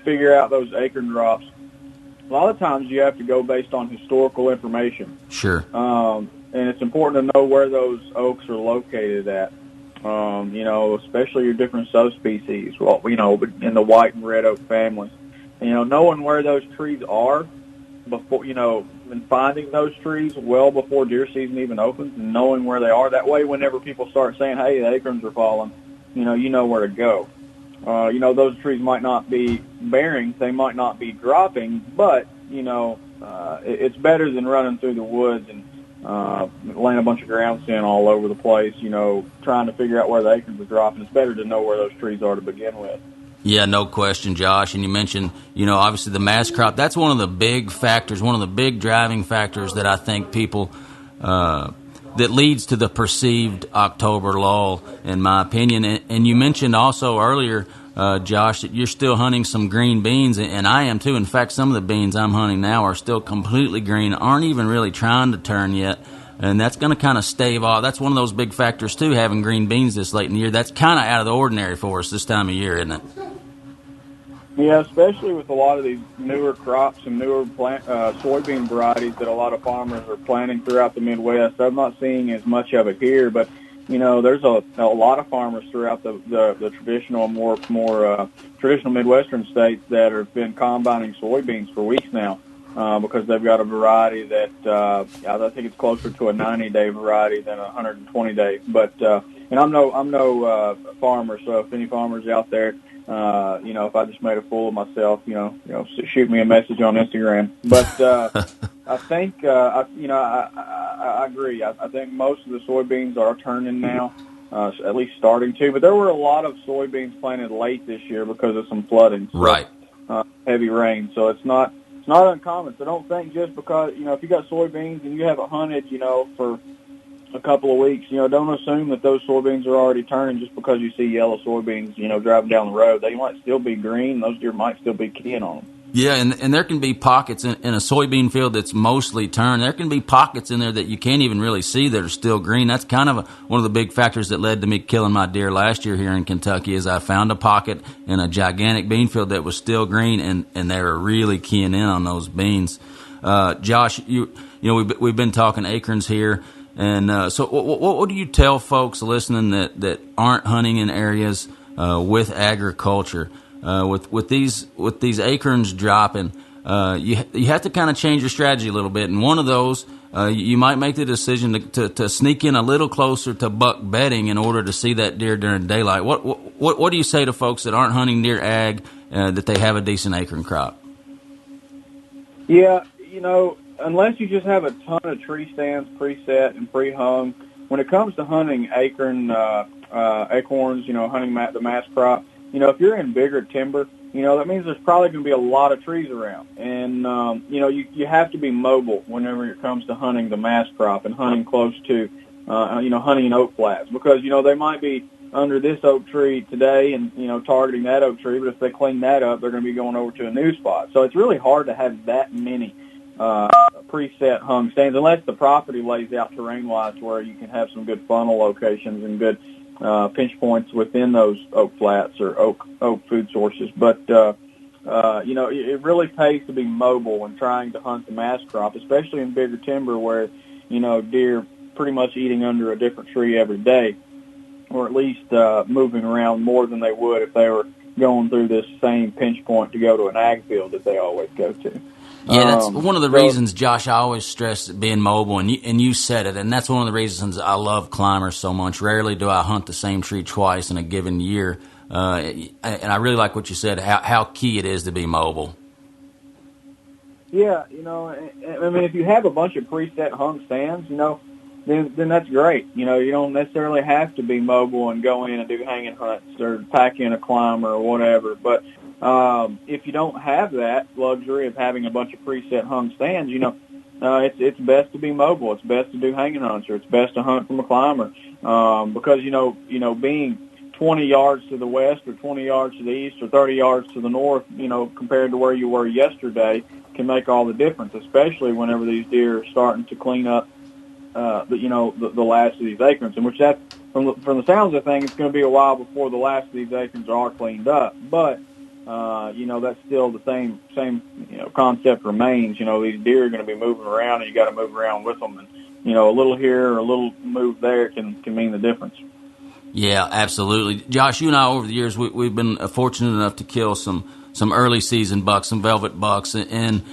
figure out those acorn drops, a lot of times you have to go based on historical information. Sure. And it's important to know where those oaks are located at. Especially your different subspecies, in the white and red oak families. Knowing where those trees are before, and finding those trees well before deer season even opens and knowing where they are. That way, whenever people start saying, hey, the acorns are falling, you know where to go. Those trees might not be bearing, they might not be dropping, but, it's better than running through the woods and laying a bunch of ground sin all over the place, trying to figure out where the acorns are dropping. It's better to know where those trees are to begin with. Yeah, no question, Josh. And you mentioned, obviously the mass crop. That's one of the big factors, one of the big driving factors that I think people that leads to the perceived October lull, in my opinion. And you mentioned also earlier, Josh, that you're still hunting some green beans, and I am too. In fact, some of the beans I'm hunting now are still completely green, aren't even really trying to turn yet. And that's going to kind of stave off. That's one of those big factors, too, having green beans this late in the year. That's kind of out of the ordinary for us this time of year, isn't it? Yeah, especially with a lot of these newer crops and newer soybean varieties that a lot of farmers are planting throughout the Midwest. I'm not seeing as much of it here, but, there's a lot of farmers throughout the traditional, more traditional Midwestern states that have been combining soybeans for weeks now. Because they've got a variety that I think it's closer to a 90-day variety than a 120-day. But And I'm no farmer, so if any farmers out there, if I just made a fool of myself, shoot me a message on Instagram. But I think, I agree. I think most of the soybeans are turning now, at least starting to. But there were a lot of soybeans planted late this year because of some flooding, right? Heavy rain. So it's not uncommon. So don't think just because if you got soybeans and you haven't hunted, for a couple of weeks, don't assume that those soybeans are already turning just because you see yellow soybeans, driving down the road. They might still be green. Those deer might still be keying on them. Yeah, and there can be pockets in a soybean field that's mostly turned. There can be pockets in there that you can't even really see that are still green. That's kind of one of the big factors that led to me killing my deer last year here in Kentucky is I found a pocket in a gigantic bean field that was still green, and they were really keying in on those beans. Josh, we've been talking acorns here. And so what do you tell folks listening that aren't hunting in areas with agriculture? With these acorns dropping, you have to kind of change your strategy a little bit. And one of those, you might make the decision to sneak in a little closer to buck bedding in order to see that deer during daylight. What do you say to folks that aren't hunting near ag that they have a decent acorn crop? Yeah, unless you just have a ton of tree stands preset and pre-hung, when it comes to hunting acorns, hunting the mass crop, if you're in bigger timber, that means there's probably going to be a lot of trees around. And, you have to be mobile whenever it comes to hunting the mass crop and hunting close to, hunting in oak flats. Because, they might be under this oak tree today and, targeting that oak tree, but if they clean that up, they're going to be going over to a new spot. So it's really hard to have that many preset hung stands, unless the property lays out terrain-wise where you can have some good funnel locations and good pinch points within those oak flats or oak food sources. But, it really pays to be mobile when trying to hunt the mass crop, especially in bigger timber where, deer pretty much eating under a different tree every day, or at least moving around more than they would if they were going through this same pinch point to go to an ag field that they always go to. Yeah, that's one of the reasons, Josh, I always stress being mobile, and you said it, and that's one of the reasons I love climbers so much. Rarely do I hunt the same tree twice in a given year, and I really like what you said, how key it is to be mobile. Yeah, if you have a bunch of preset hung stands, then that's great. You don't necessarily have to be mobile and go in and do hanging hunts or pack in a climber or whatever, but if you don't have that luxury of having a bunch of preset hung stands, it's best to be mobile. It's best to do hanging hunts, or it's best to hunt from a climber, because being 20 yards to the west or 20 yards to the east or 30 yards to the north, compared to where you were yesterday, can make all the difference, especially whenever these deer are starting to clean up, the last of these acorns. And which that, from the sounds of things, it's going to be a while before the last of these acorns are cleaned up, but. That's still the same concept remains. These deer are going to be moving around, and you got to move around with them. And, a little here or a little move there can mean the difference. Yeah, absolutely. Josh, you and I, over the years, we've been fortunate enough to kill some early season bucks, some velvet bucks. And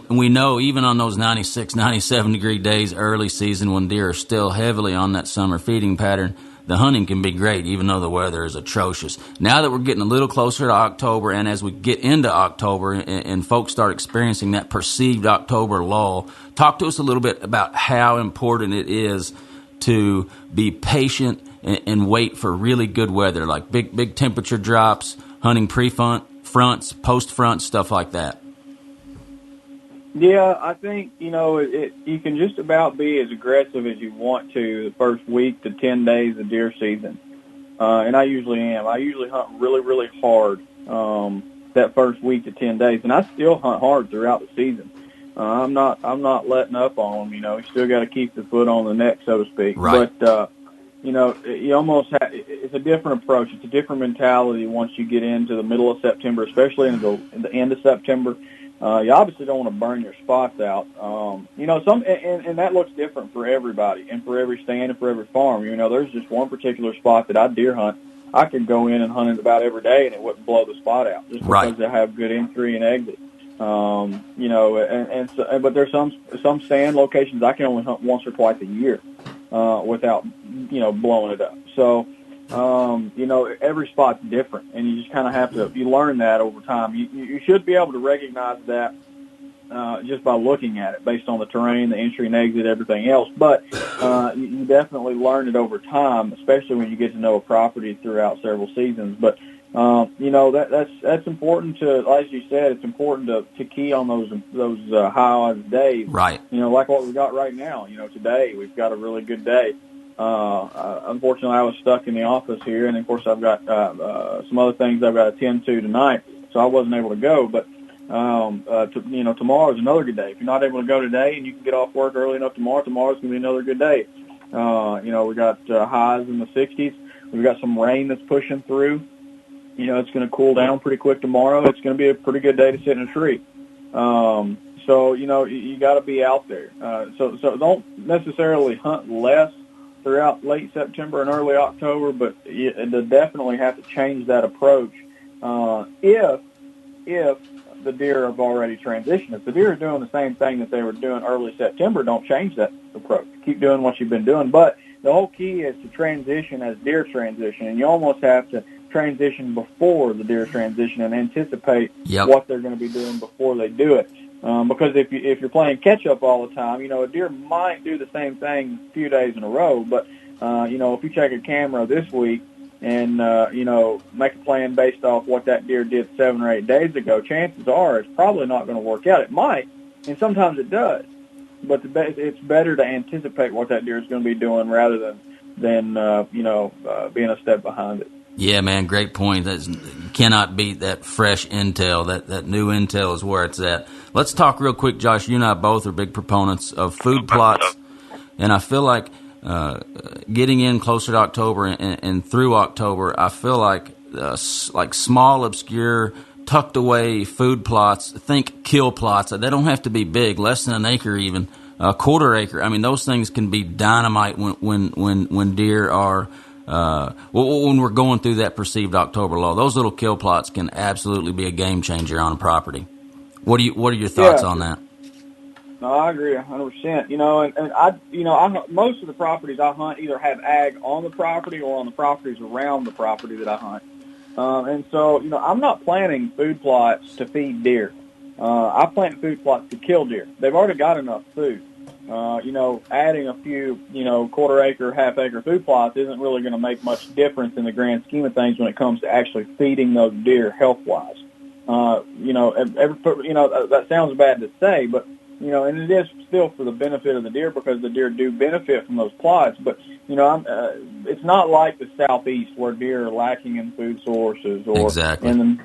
we know even on those 96, 97 degree days early season when deer are still heavily on that summer feeding pattern, the hunting can be great, even though the weather is atrocious. Now that we're getting a little closer to October, and as we get into October and folks start experiencing that perceived October lull, talk to us a little bit about how important it is to be patient and wait for really good weather, like big temperature drops, hunting pre-fronts, post-fronts, stuff like that. Yeah, I think, you can just about be as aggressive as you want to the first week to 10 days of deer season. And I usually am. I usually hunt really, really hard that first week to 10 days. And I still hunt hard throughout the season. I'm not letting up on them. You still got to keep the foot on the neck, so to speak. Right. But, you almost it's a different approach. It's a different mentality once you get into the middle of September, especially in the end of September. You obviously don't want to burn your spots out. And that looks different for everybody and for every stand and for every farm. There's just one particular spot that I deer hunt. I could go in and hunt it about every day and it wouldn't blow the spot out just because they have good entry and exit. But there's some stand locations I can only hunt once or twice a year. without, blowing it up. So, every spot's different, and you just kind of have to, you learn that over time. You should be able to recognize that just by looking at it based on the terrain, the entry and exit, everything else. But you definitely learn it over time, especially when you get to know a property throughout several seasons. But, that's important to, as you said, it's important to key on those high odds days. Right. Like what we got right now. Today we've got a really good day. Unfortunately, I was stuck in the office here, and of course I've got some other things I've got to attend to tonight, so I wasn't able to go. But tomorrow is another good day. If you're not able to go today and you can get off work early enough tomorrow's going to be another good day. We got highs in the 60s. We've got some rain that's pushing through. It's going to cool down pretty quick tomorrow. It's going to be a pretty good day to sit in a tree. So you got to be out there. So don't necessarily hunt less throughout late September and early October, but you definitely have to change that approach if the deer have already transitioned. If the deer are doing the same thing that they were doing early September, don't change that approach. Keep doing what you've been doing. But the whole key is to transition as deer transition, and you almost have to transition before the deer transition and anticipate what they're going to be doing before they do it. Because if you're playing catch up all the time, a deer might do the same thing a few days in a row. But if you check a camera this week and make a plan based off what that deer did 7 or 8 days ago, chances are it's probably not going to work out. It might, and sometimes it does. But it's better to anticipate what that deer is going to be doing rather than being a step behind it. Yeah, man, great point. You cannot beat that fresh intel. That new intel is where it's at. Let's talk real quick, Josh. You and I both are big proponents of food plots, and I feel like getting in closer to October and through October, I feel like small, obscure, tucked away food plots. Think kill plots. They don't have to be big, less than an acre even, a quarter acre. I mean, those things can be dynamite when deer are. When we're going through that perceived October lull, those little kill plots can absolutely be a game changer on a property. What are your thoughts on that? No, I agree 100%. And I most of the properties I hunt either have ag on the property or on the properties around the property that I hunt. And so, I'm not planting food plots to feed deer. I plant food plots to kill deer. They've already got enough food. Adding a few, quarter acre, half acre food plots isn't really going to make much difference in the grand scheme of things when it comes to actually feeding those deer health wise. That sounds bad to say, but, and it is still for the benefit of the deer because the deer do benefit from those plots. But, it's not like the southeast where deer are lacking in food sources or in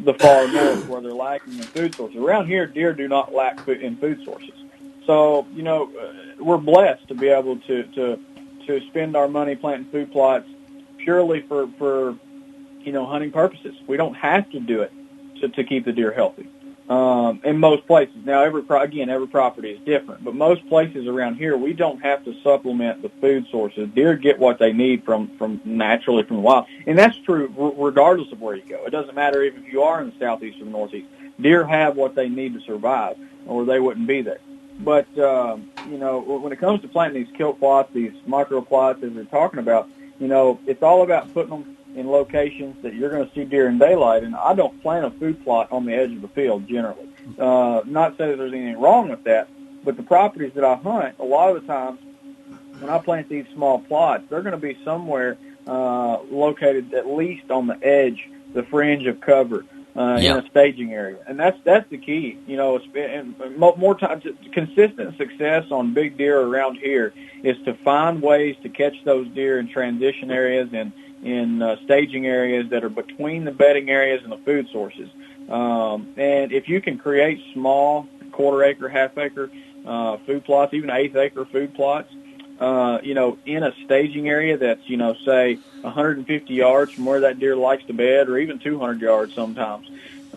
the far north where they're lacking in food sources. Around here, deer do not lack in food sources. So, we're blessed to be able to spend our money planting food plots purely for hunting purposes. We don't have to do it to keep the deer healthy. In most places. Now, every property is different, but most places around here, we don't have to supplement the food sources. Deer get what they need from naturally from the wild. And that's true regardless of where you go. It doesn't matter if you are in the southeast or the northeast. Deer have what they need to survive, or they wouldn't be there. But, when it comes to planting these kill plots, these micro plots, as we're talking about, it's all about putting them in locations that you're going to see deer in daylight. And I don't plant a food plot on the edge of the field generally. Not saying that there's anything wrong with that, but the properties that I hunt, a lot of the times when I plant these small plots, they're going to be somewhere located at least on the edge, the fringe of cover. In a staging area, and that's the key. And more times, consistent success on big deer around here is to find ways to catch those deer in transition areas and in staging areas that are between the bedding areas and the food sources. And if you can create small quarter acre, half acre food plots, even eighth acre food plots, in a staging area that's, say 150 yards from where that deer likes to bed, or even 200 yards sometimes,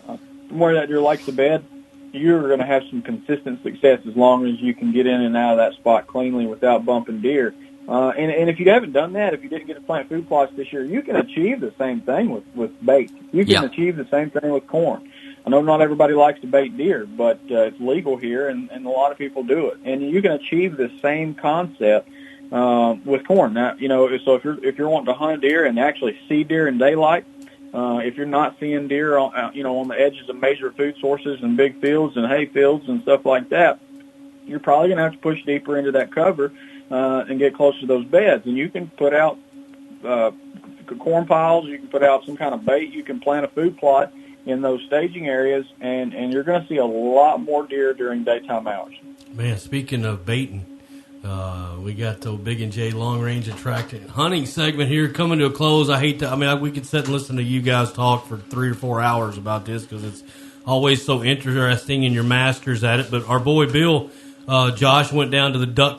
from where that deer likes to bed, you're going to have some consistent success as long as you can get in and out of that spot cleanly without bumping deer. And if you haven't done that, if you didn't get to plant food plots this year, you can achieve the same thing with bait. You can achieve the same thing with corn. I know not everybody likes to bait deer, but it's legal here, and a lot of people do it. And you can achieve the same concept with corn. Now, so if you're wanting to hunt deer and actually see deer in daylight, if you're not seeing deer on the edges of major food sources and big fields and hay fields and stuff like that, you're probably going to have to push deeper into that cover and get closer to those beds. And you can put out corn piles, you can put out some kind of bait, you can plant a food plot in those staging areas, and you're going to see a lot more deer during daytime hours. Man, speaking of baiting, we got the Big and J Long Range Attractant hunting segment here coming to a close. We could sit and listen to you guys talk for 3 or 4 hours about this because it's always so interesting and you're masters at it. But our boy Bill, Josh, went down to the Buck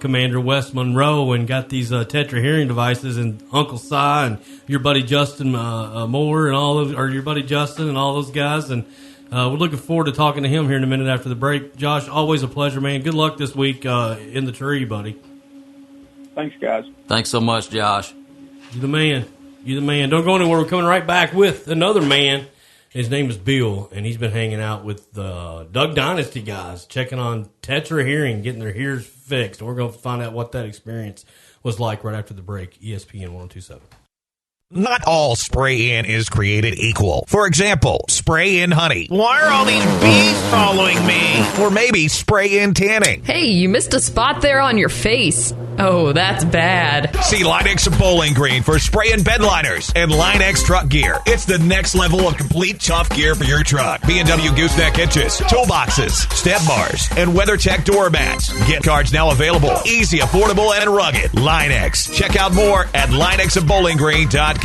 Commander, West Monroe, and got these TETRA hearing devices, and Uncle Si and your buddy Justin Moore and your buddy Justin and all those guys. And we're looking forward to talking to him here in a minute after the break. Josh, always a pleasure, man. Good luck this week in the tree, buddy. Thanks, guys. Thanks so much, Josh. You're the man. Don't go anywhere. We're coming right back with another man. His name is Bill, and he's been hanging out with the Duck Dynasty guys, checking on TETRA hearing, getting their ears fixed. And we're going to find out what that experience was like right after the break. ESPN 1027. Not all spray-in is created equal. For example, spray-in honey. Why are all these bees following me? Or maybe spray-in tanning. Hey, you missed a spot there on your face. Oh, that's bad. See Line-X Bowling Green for spray-in bed liners and Line-X truck gear. It's the next level of complete tough gear for your truck. B&W Gooseneck hitches, toolboxes, step bars, and WeatherTech door mats. Gift cards now available. Easy, affordable, and rugged. Line-X. Check out more at linexbowlinggreen.com.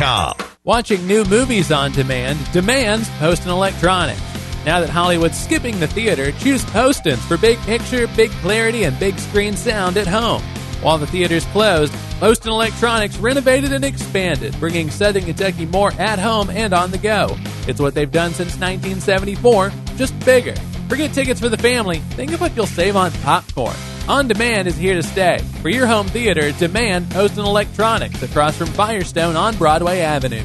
Watching new movies on demand demands Poston Electronics. Now that Hollywood's skipping the theater, choose Postons for big picture, big clarity, and big screen sound at home. While the theater's closed, Poston Electronics renovated and expanded, bringing Southern Kentucky more at home and on the go. It's what they've done since 1974, just bigger. Forget tickets for the family. Think of what you'll save on popcorn. On Demand is here to stay. For your home theater, demand Poston Electronics across from Firestone on Broadway Avenue.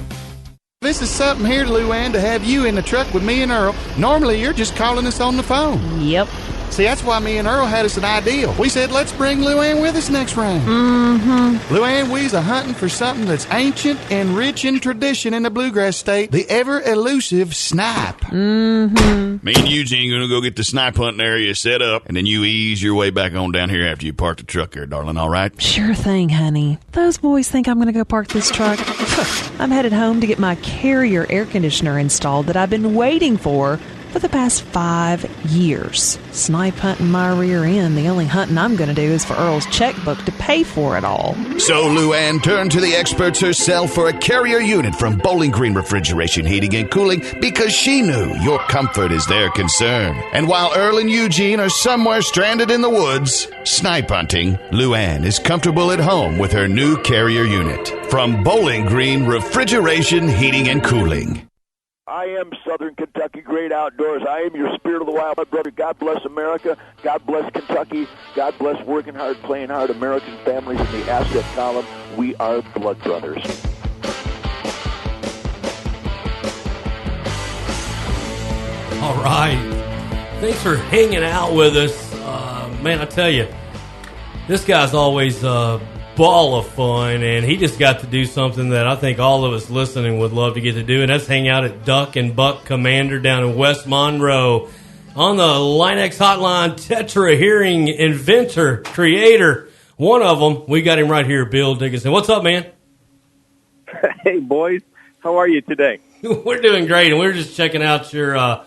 This is something here, Luann, to have you in the truck with me and Earl. Normally, you're just calling us on the phone. Yep. See, that's why me and Earl had us an idea. We said, let's bring Luann with us next round. Mm-hmm. Luann, we's a hunting for something that's ancient and rich in tradition in the bluegrass state, the ever-elusive snipe. Mm-hmm. Me and Eugene going to go get the snipe hunting area set up, and then you ease your way back on down here after you park the truck here, darling, all right? Sure thing, honey. Those boys think I'm going to go park this truck. I'm headed home to get my Carrier air conditioner installed that I've been waiting for the past 5 years. Snipe hunting my rear end. The only hunting I'm going to do is for Earl's checkbook to pay for it all. So Luann turned to the experts herself for a Carrier unit from Bowling Green Refrigeration, Heating, and Cooling because she knew your comfort is their concern. And while Earl and Eugene are somewhere stranded in the woods, snipe hunting, Luann is comfortable at home with her new Carrier unit from Bowling Green Refrigeration, Heating, and Cooling. I am Southern Kentucky Great Outdoors. I am your spirit of the wild, my brother. God bless America. God bless Kentucky. God bless working hard, playing hard American families in the asset column. We are blood brothers. All right. Thanks for hanging out with us. Man, I tell you, this guy's always ball of fun, and he just got to do something that I think all of us listening would love to get to do, and that's hang out at Duck and Buck Commander down in West Monroe. On the Line-X hotline, TETRA hearing inventor, creator, one of them. We got him right here, Bill Dickinson. What's up, man? Hey, boys. How are you today? We're doing great, and we're just checking out your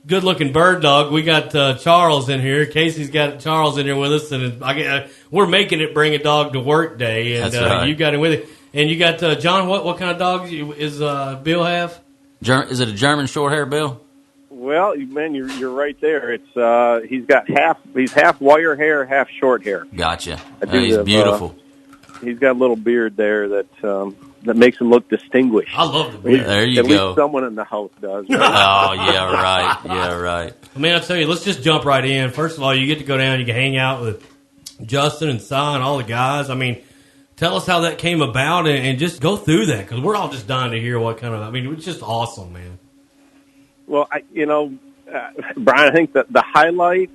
good-looking bird dog. We got Charles in here. Casey's got Charles in here with us, and we're making it Bring a Dog to Work Day. And That's right. You got him with it. And you got John. What kind of dog is Bill have? Is it a German short hair, Bill? Well, man, you're right there. It's he's half wire hair, half short hair. Gotcha. He's beautiful. He's got a little beard there that makes him look distinguished. I love the beard. There you At go. least someone in the house does. Oh, yeah, right. Yeah, right. I mean, I'll tell you, let's just jump right in. First of all, you get to go down, you can hang out with Justin and Si and all the guys. I mean, tell us how that came about and just go through that, because we're all just dying to hear what kind of, it's just awesome, man. Well, Brian, I think that the highlight,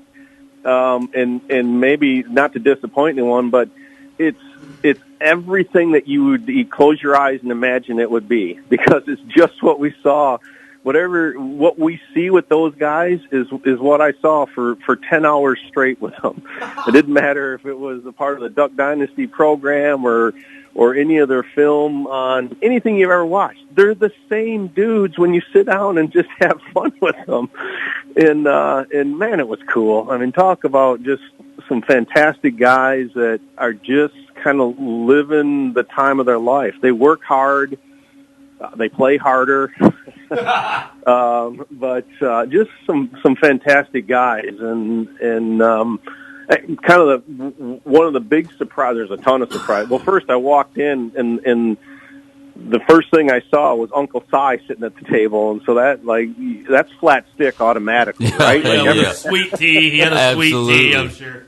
and maybe not to disappoint anyone, but it's everything that you close your eyes and imagine it would be, because it's just what we saw. What we see with those guys is what I saw for 10 hours straight with them. It didn't matter if it was a part of the Duck Dynasty program or any other film on anything you've ever watched. They're the same dudes when you sit down and just have fun with them. And man, it was cool. I mean, talk about just some fantastic guys that are just kind of living the time of their life. They work hard. They play harder. But just some fantastic guys, and kind of one of the big surprises. There's a ton of surprise. Well, first I walked in, and the first thing I saw was Uncle Si sitting at the table, and so that's flat stick automatically, right? Sweet tea. He had a sweet tea, I'm sure.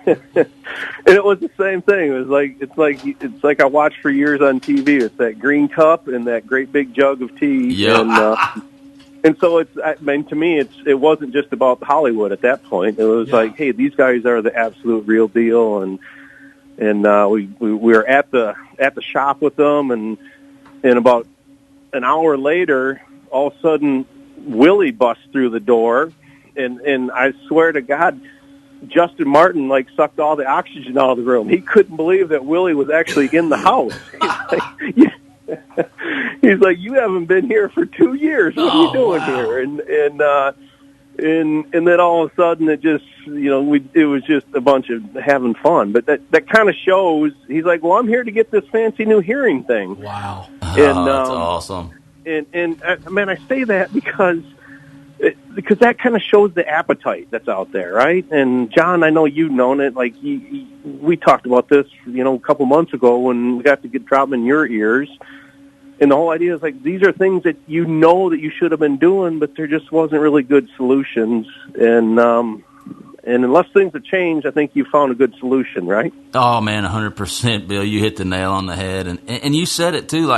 And it was the same thing. It was it's like I watched for years on TV. It's that green cup and that great big jug of tea. Yeah. And so to me, it wasn't just about Hollywood at that point. It was like, hey, these guys are the absolute real deal. And we were at the shop with them, and about an hour later, all of a sudden, Willie busts through the door, and I swear to God, Justin Martin sucked all the oxygen out of the room. He couldn't believe that Willie was actually in the house. He's like, you haven't been here for 2 years. What are you doing here? And then all of a sudden it just, it was just a bunch of having fun. But that kind of shows. He's like, well, I'm here to get this fancy new hearing thing. Wow. That's awesome. And man, I say that because that kind of shows the appetite that's out there, right? And John, I know you've known it. We talked about this, a couple months ago when we got to drop in your ears. And the whole idea is these are things that that you should have been doing, but there just wasn't really good solutions. And unless things have changed, I think you found a good solution, right? Oh man, 100%, Bill. You hit the nail on the head, and you said it too.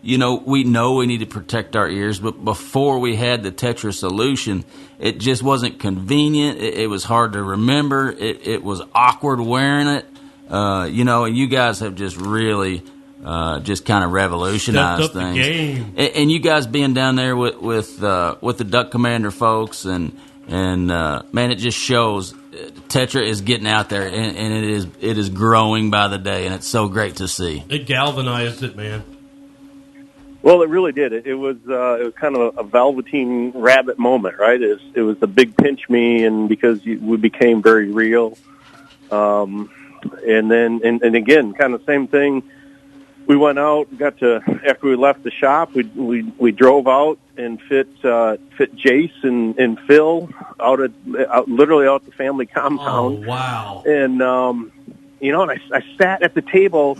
We know we need to protect our ears, but before we had the TETRA solution, it just wasn't convenient. It was hard to remember. It was awkward wearing it. And you guys have just really just kind of revolutionized things. The game. And you guys being down there with the Duck Commander folks, and man, it just shows TETRA is getting out there, and it is growing by the day, and it's so great to see. It galvanized it, man. Well, it really did. It was kind of a Velveteen Rabbit moment, right? It was the big pinch me, and because we became very real. And then again, kind of same thing. We went out, after we left the shop, we drove out and fit Jace and Phil out literally out the family compound. Oh, wow. And and I sat at the table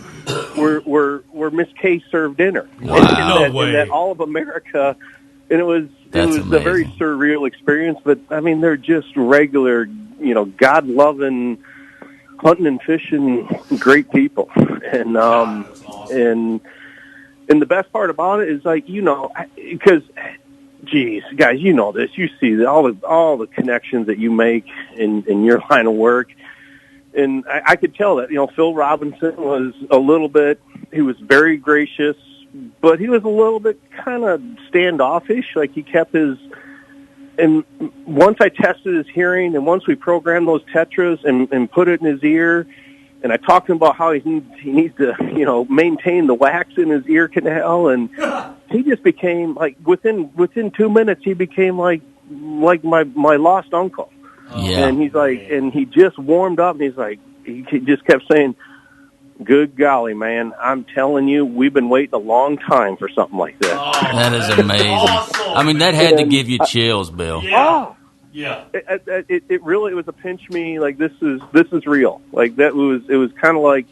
where Miss Kay served dinner. Wow. And that all of America, and it was amazing. A very surreal experience. But I mean, they're just regular, God loving, hunting and fishing, great people. And that's awesome. and the best part about it is because, geez, guys, you know this. You see all the connections that you make in your line of work. And I could tell that, Phil Robinson was he was very gracious, but he was a little bit kind of standoffish. He kept and once I tested his hearing, and once we programmed those TETRAs and put it in his ear, and I talked to him about how he needs to, maintain the wax in his ear canal, and he just became within 2 minutes, he became like my lost uncle. Yeah. And he's and he just warmed up, and he just kept saying, good golly, man, I'm telling you, we've been waiting a long time for something like this. Oh, that is amazing. Awesome. I mean, that had to give you chills, Bill. Yeah. Oh, yeah. It really was a pinch me, this is real. It was kind of like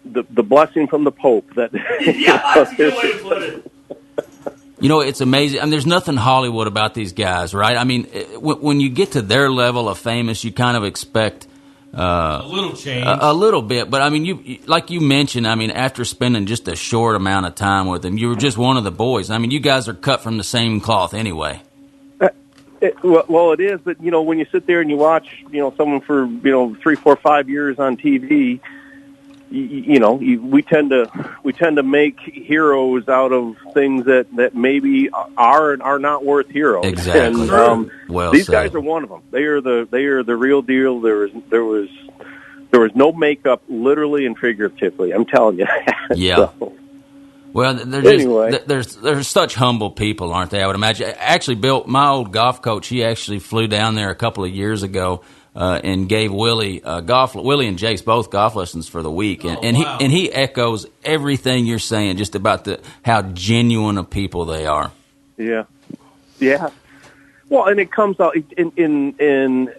the blessing from the Pope. That yeah, that's a good way to put it. It's amazing. I mean, there's nothing Hollywood about these guys, right? I mean, when you get to their level of famous, you kind of expect a little change, a little bit. But I mean, like you mentioned, I mean, after spending just a short amount of time with them, you were just one of the boys. I mean, you guys are cut from the same cloth anyway. Well, it is, but when you sit there and you watch, someone for 3, 4, 5 years on TV, we tend to make heroes out of things that maybe are not worth heroes. Exactly. And Well these said. guys are one of them. They are the real deal. There was no makeup, literally and figuratively. I'm telling you. Yeah. So, well, they're just they're such humble people, aren't they? I would imagine. Actually, Bill, my old golf coach, he actually flew down there a couple of years ago and gave Willie Willie and Jace both golf lessons for the week, and he echoes everything you're saying, just about how genuine of people they are. Yeah. Well, and it comes out in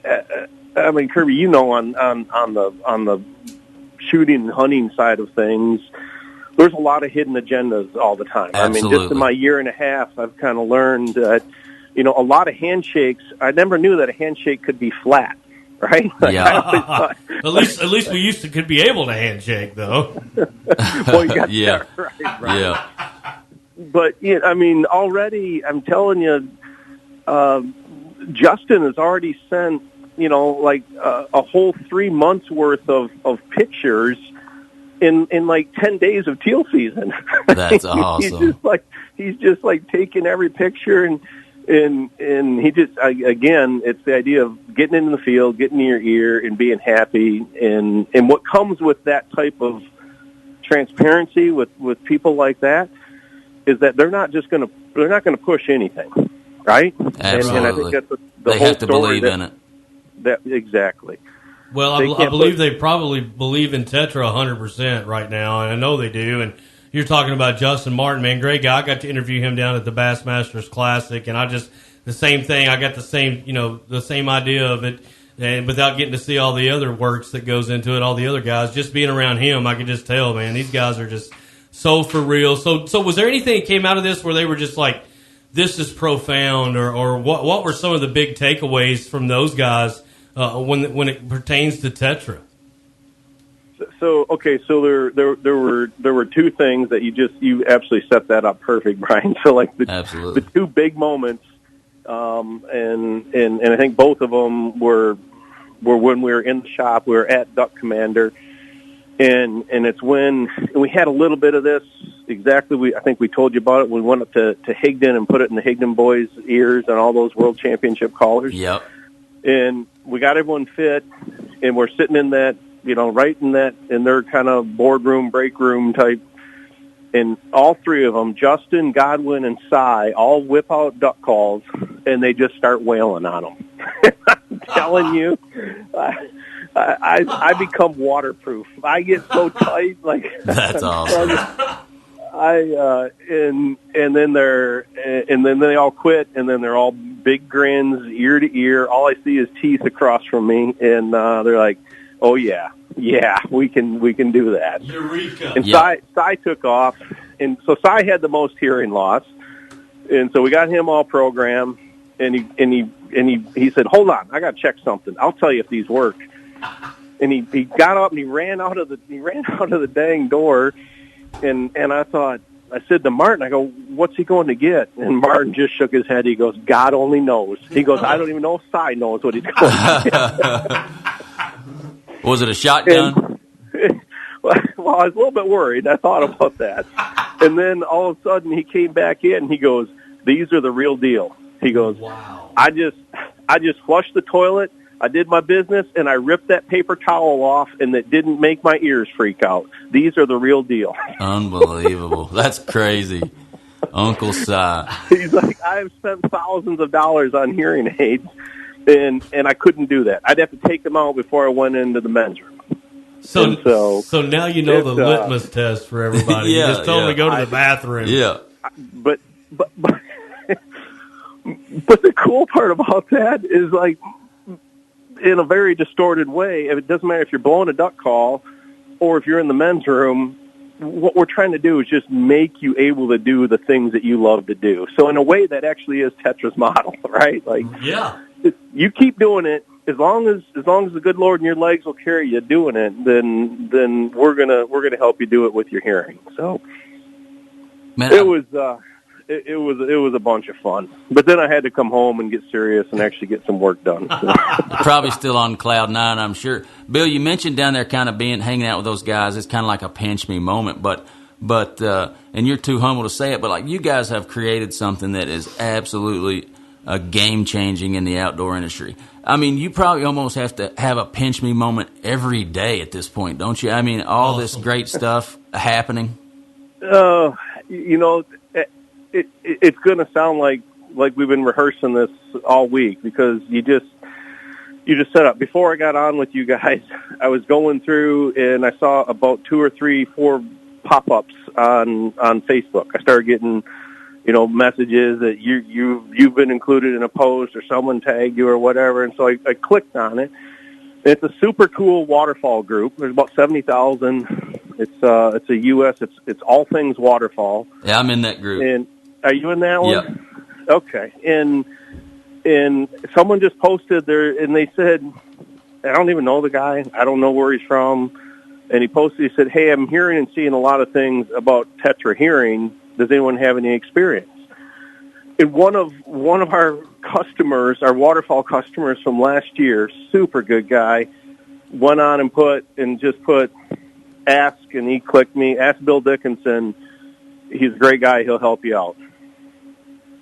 I mean, Kirby, on the shooting and hunting side of things, there's a lot of hidden agendas all the time. Absolutely. I mean, just in my year and a half, I've kind of learned that, a lot of handshakes, I never knew that a handshake could be flat, right? Yeah. At least we used to could be able to handshake, though. Well, you got Yeah. that right. Yeah. But, I mean, already, I'm telling you, Justin has already sent, a whole 3 months worth of pictures in like 10 days of teal season. That's awesome. He's just taking every picture and he just, again, it's the idea of getting into the field, getting in your ear and being happy. And what comes with that type of transparency with people like that is that they're not going to push anything. Right? Absolutely. And I think that's the they whole have to story believe in it. That exactly. Well, I believe they probably believe in Tetra 100% right now, and I know they do. And you're talking about Justin Martin, man, great guy. I got to interview him down at the Bassmasters Classic, and the same thing. I got the same idea of it, and without getting to see all the other works that goes into it, all the other guys. Just being around him, I could just tell, man, these guys are just so for real. So was there anything that came out of this where they were just like, this is profound, or what were some of the big takeaways from those guys when it pertains to Tetra? So there were two things that you absolutely set that up perfect, Brian. So the two big moments, and I think both of them were when we were in the shop. We were at Duck Commander, and it's when we had a little bit of this. Exactly, I think we told you about it. We went up to Higdon and put it in the Higdon boys' ears and all those World Championship callers. Yep. And we got everyone fit, and we're sitting in that, right in their kind of boardroom, break room type. And all three of them, Justin, Godwin, and Cy, all whip out duck calls, and they just start wailing on them. I'm telling you, I become waterproof. I get so tight, That's awesome. And then they all quit, and then they're all big grins, ear to ear. All I see is teeth across from me, and they're like, "Oh yeah, we can do that." Eureka! And Cy took off, and so Cy had the most hearing loss, and so we got him all programmed, and he said, "Hold on, I got to check something. I'll tell you if these work." And he got up and he ran out of the dang door. And I said to Martin, I go, what's he going to get? And Martin just shook his head. He goes, God only knows. He goes, I don't even know if Cy knows what he's going to get. Was it a shotgun? Well, I was a little bit worried. I thought about that. And then all of a sudden he came back in and he goes, these are the real deal. He goes, wow. I just flushed the toilet. I did my business, and I ripped that paper towel off, and that didn't make my ears freak out. These are the real deal. Unbelievable. That's crazy. Uncle Cy. He's like, I've spent thousands of dollars on hearing aids, and I couldn't do that. I'd have to take them out before I went into the men's room. So now you know the litmus test for everybody. Yeah, you just told them to go to the bathroom. Yeah. But the cool part about that is, in a very distorted way, it doesn't matter if you're blowing a duck call or if you're in the men's room, what we're trying to do is just make you able to do the things that you love to do. So in a way, that actually is Tetra's model, right? Yeah. You keep doing it as long as the good Lord and your legs will carry you doing it, then we're gonna help you do it with your hearing. So man, it was it was a bunch of fun. But then I had to come home and get serious and actually get some work done. So. Probably still on cloud nine, I'm sure. Bill, you mentioned down there kind of hanging out with those guys. It's kind of like a pinch me moment, but and you're too humble to say it, but like you guys have created something that is absolutely game changing in the outdoor industry. I mean, you probably almost have to have a pinch me moment every day at this point, don't you? I mean, all this great stuff happening. You know, it's going to sound like we've been rehearsing this all week because you just set up. Before I got on with you guys, I was going through and I saw about 2 or 3, 4 pop-ups on Facebook. I started getting, you know, messages that you've been included in a post or someone tagged you or whatever, and so I clicked on it. It's a super cool waterfall group. There's about 70,000. It's a U.S. It's all things waterfall. Yeah, I'm in that group. And are you in that one? Yep. Okay. And someone just posted there, and they said, I don't even know the guy. I don't know where he's from. And he posted, he said, hey, I'm hearing and seeing a lot of things about TETRA hearing. Does anyone have any experience? And one of our customers, our waterfall customers from last year, super good guy, went on and put ask, and he clicked me, ask Bill Dickinson. He's a great guy. He'll help you out.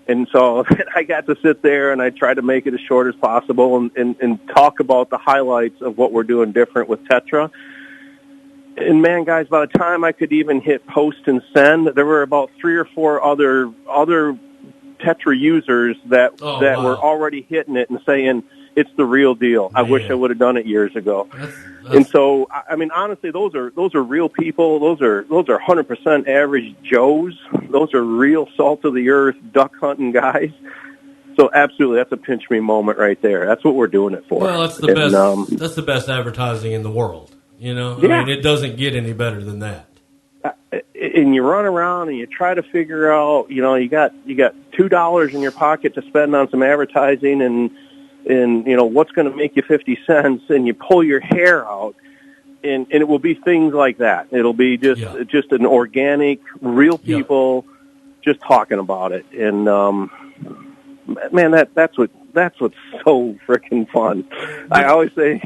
And so I got to sit there, and I tried to make it as short as possible and talk about the highlights of what we're doing different with TETRA. And, man, guys, by the time I could even hit post and send, there were about 3 or 4 other TETRA users that were already hitting it and saying, it's the real deal. Man. I wish I would have done it years ago. And so, I mean, honestly, those are real people. Those are 100% average Joes. Those are real salt of the earth duck hunting guys. So absolutely, that's a pinch me moment right there. That's what we're doing it for. Well, that's the best. That's the best advertising in the world. You know, yeah. I mean, it doesn't get any better than that. And you run around and you try to figure out. You know, you got $2 in your pocket to spend on some advertising and you know, what's going to make you 50 cents, and you pull your hair out, and it will be things like that. It'll be just an organic, real people just talking about it. And, man, that's what's so freaking fun. I always say,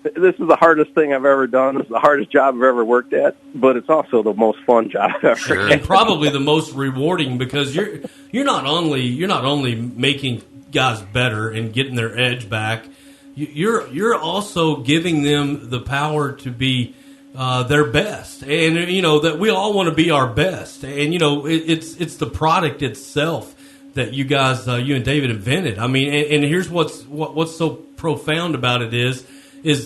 this is the hardest thing I've ever done. This is the hardest job I've ever worked at, but it's also the most fun job I've ever had. And probably the most rewarding because you're not only making guys better and getting their edge back, you're also giving them the power to be their best, and you know that we all want to be our best, and you know it's the product itself that you guys, you and David invented. I mean, and here's what's so profound about it is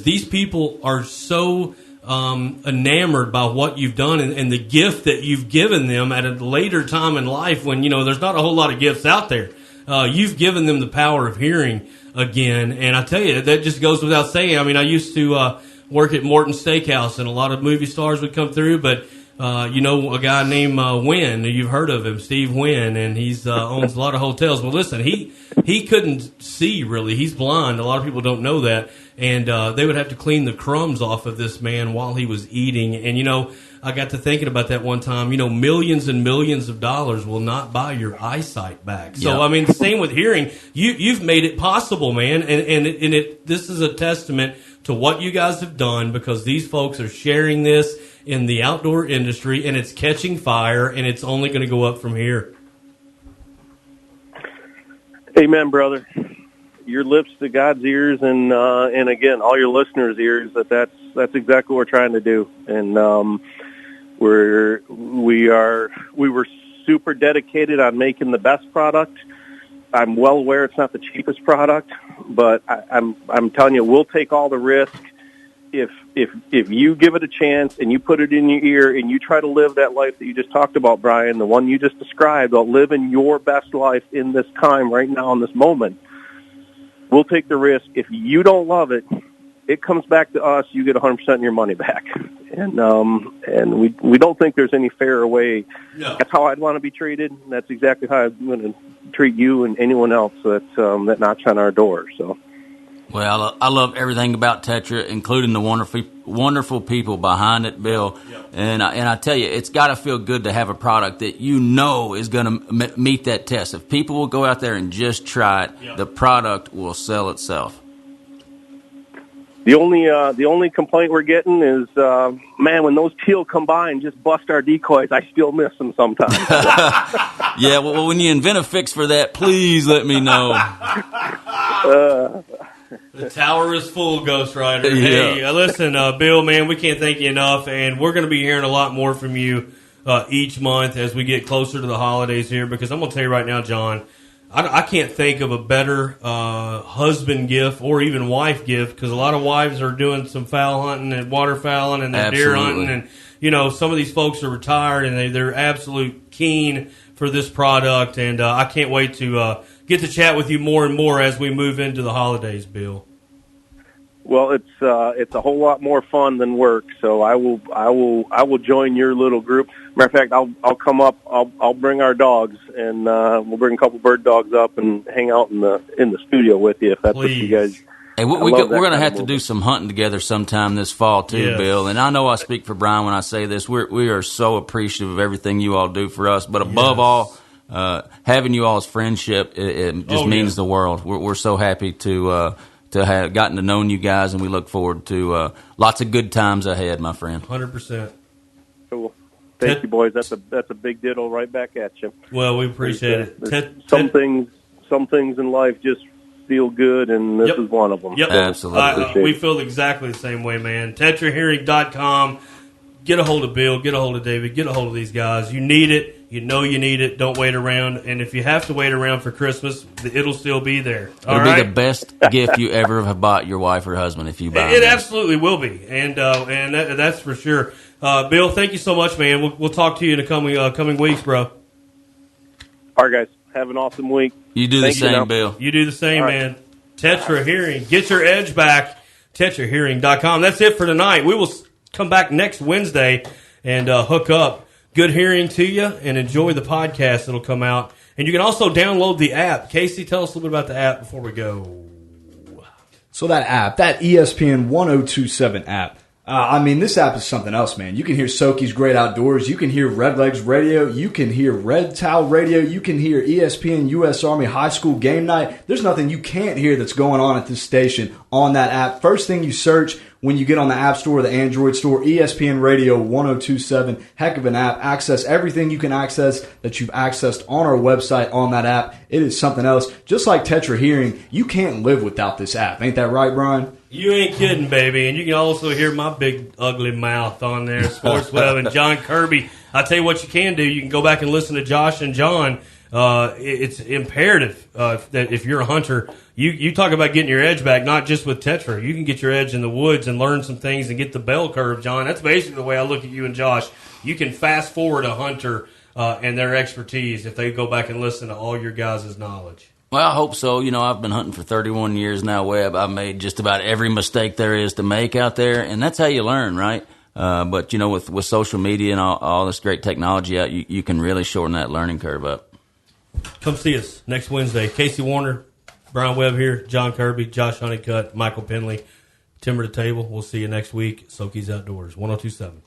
these people are so enamored by what you've done and the gift that you've given them at a later time in life when, you know, there's not a whole lot of gifts out there. You've given them the power of hearing again. And I tell you, that just goes without saying. I mean, I used to work at Morton's Steakhouse, and a lot of movie stars would come through, but you know, a guy named Wynn, you've heard of him, Steve Wynn, and he's owns a lot of hotels. Well, listen, he couldn't see, really. He's blind. A lot of people don't know that. And they would have to clean the crumbs off of this man while he was eating. And, you know, I got to thinking about that one time. You know, millions and millions of dollars will not buy your eyesight back. So, I mean, the same with hearing. You've made it possible, man. And this is a testament to what you guys have done, because these folks are sharing this in the outdoor industry, and it's catching fire, and it's only going to go up from here. Amen, brother. Your lips to God's ears, and again, all your listeners' ears. That's exactly what we're trying to do, and we were super dedicated on making the best product. I'm well aware it's not the cheapest product, but I'm telling you, we'll take all the risk. If you give it a chance and you put it in your ear and you try to live that life that you just talked about, Brian, the one you just described, about living your best life in this time right now in this moment, we'll take the risk. If you don't love it, it comes back to us. You get 100% of your money back. And we don't think there's any fairer way. No. That's how I'd want to be treated. That's exactly how I'm going to treat you and anyone else that knocks on our door. So. Well, I love everything about TETRA, including the wonderful people behind it, Bill. Yep. And I tell you, it's got to feel good to have a product that you know is going to meet that test. If people will go out there and just try it, the product will sell itself. The only complaint we're getting is, man, when those teal come by and just bust our decoys, I still miss them sometimes. Yeah, well, when you invent a fix for that, please let me know. The tower is full, Ghost Rider. Yeah. Hey, listen, Bill, man, we can't thank you enough, and we're going to be hearing a lot more from you each month as we get closer to the holidays here, because I'm going to tell you right now, John, I can't think of a better husband gift or even wife gift, because a lot of wives are doing some fowl hunting and waterfowling and deer hunting, and some of these folks are retired and they're absolute keen for this product, and I can't wait to get to chat with you more and more as we move into the holidays, Bill. Well, it's a whole lot more fun than work, so I will join your little group. Matter of fact, I'll come up. I'll bring our dogs, and we'll bring a couple bird dogs up and hang out in the studio with you if that's what you guys. Hey, we're going to have to do some hunting together sometime this fall too, yes. Bill. And I know I speak for Brian when I say this. We are so appreciative of everything you all do for us, but above all, having you all's friendship it just means the world. We're so happy to have gotten to know you guys, and we look forward to lots of good times ahead, my friend. 100%. Cool. Thank you, boys. That's a big ditto right back at you. Well, we appreciate it. Some things in life just feel good, and this is one of them. Yep, absolutely. We feel exactly the same way, man. TetraHearing.com. Get a hold of Bill. Get a hold of David. Get a hold of these guys. You need it. You know you need it. Don't wait around. And if you have to wait around for Christmas, it'll still be there. It'll be the best gift you ever have bought your wife or husband if you buy it. It absolutely will be, and that's for sure. Bill, thank you so much, man. We'll talk to you in the coming weeks, bro. All right, guys. Have an awesome week. You do the same, Bill. You do the same, man. Tetra Hearing. Get your edge back. TetraHearing.com. That's it for tonight. We will come back next Wednesday and hook up. Good hearing to you, and enjoy the podcast that'll come out. And you can also download the app. Casey, tell us a little bit about the app before we go. So that app, that ESPN 1027 app, this app is something else, man. You can hear SOKY's Great Outdoors. You can hear Redlegs Radio. You can hear Red Towel Radio. You can hear ESPN U.S. Army High School Game Night. There's nothing you can't hear that's going on at this station on that app. First thing you search when you get on the App Store or the Android Store, ESPN Radio 1027. Heck of an app. Access everything you can access that you've accessed on our website on that app. It is something else. Just like Tetra Hearing, you can't live without this app. Ain't that right, Brian? You ain't kidding, baby. And you can also hear my big, ugly mouth on there, Sports Web and John Kirby. I'll tell you what you can do. You can go back and listen to Josh and John. It's imperative that if you're a hunter, you talk about getting your edge back, not just with Tetra. You can get your edge in the woods and learn some things and get the bell curve, John. That's basically the way I look at you and Josh. You can fast forward a hunter and their expertise if they go back and listen to all your guys' knowledge. Well, I hope so. I've been hunting for 31 years now, Webb. I've made just about every mistake there is to make out there, and that's how you learn, right? But, with social media and all this great technology out, you can really shorten that learning curve up. Come see us next Wednesday. Casey Warner, Brian Webb here, John Kirby, Josh Honeycutt, Michael Pendley, Timber to Table. We'll see you next week. SOKY's Outdoors, 1027.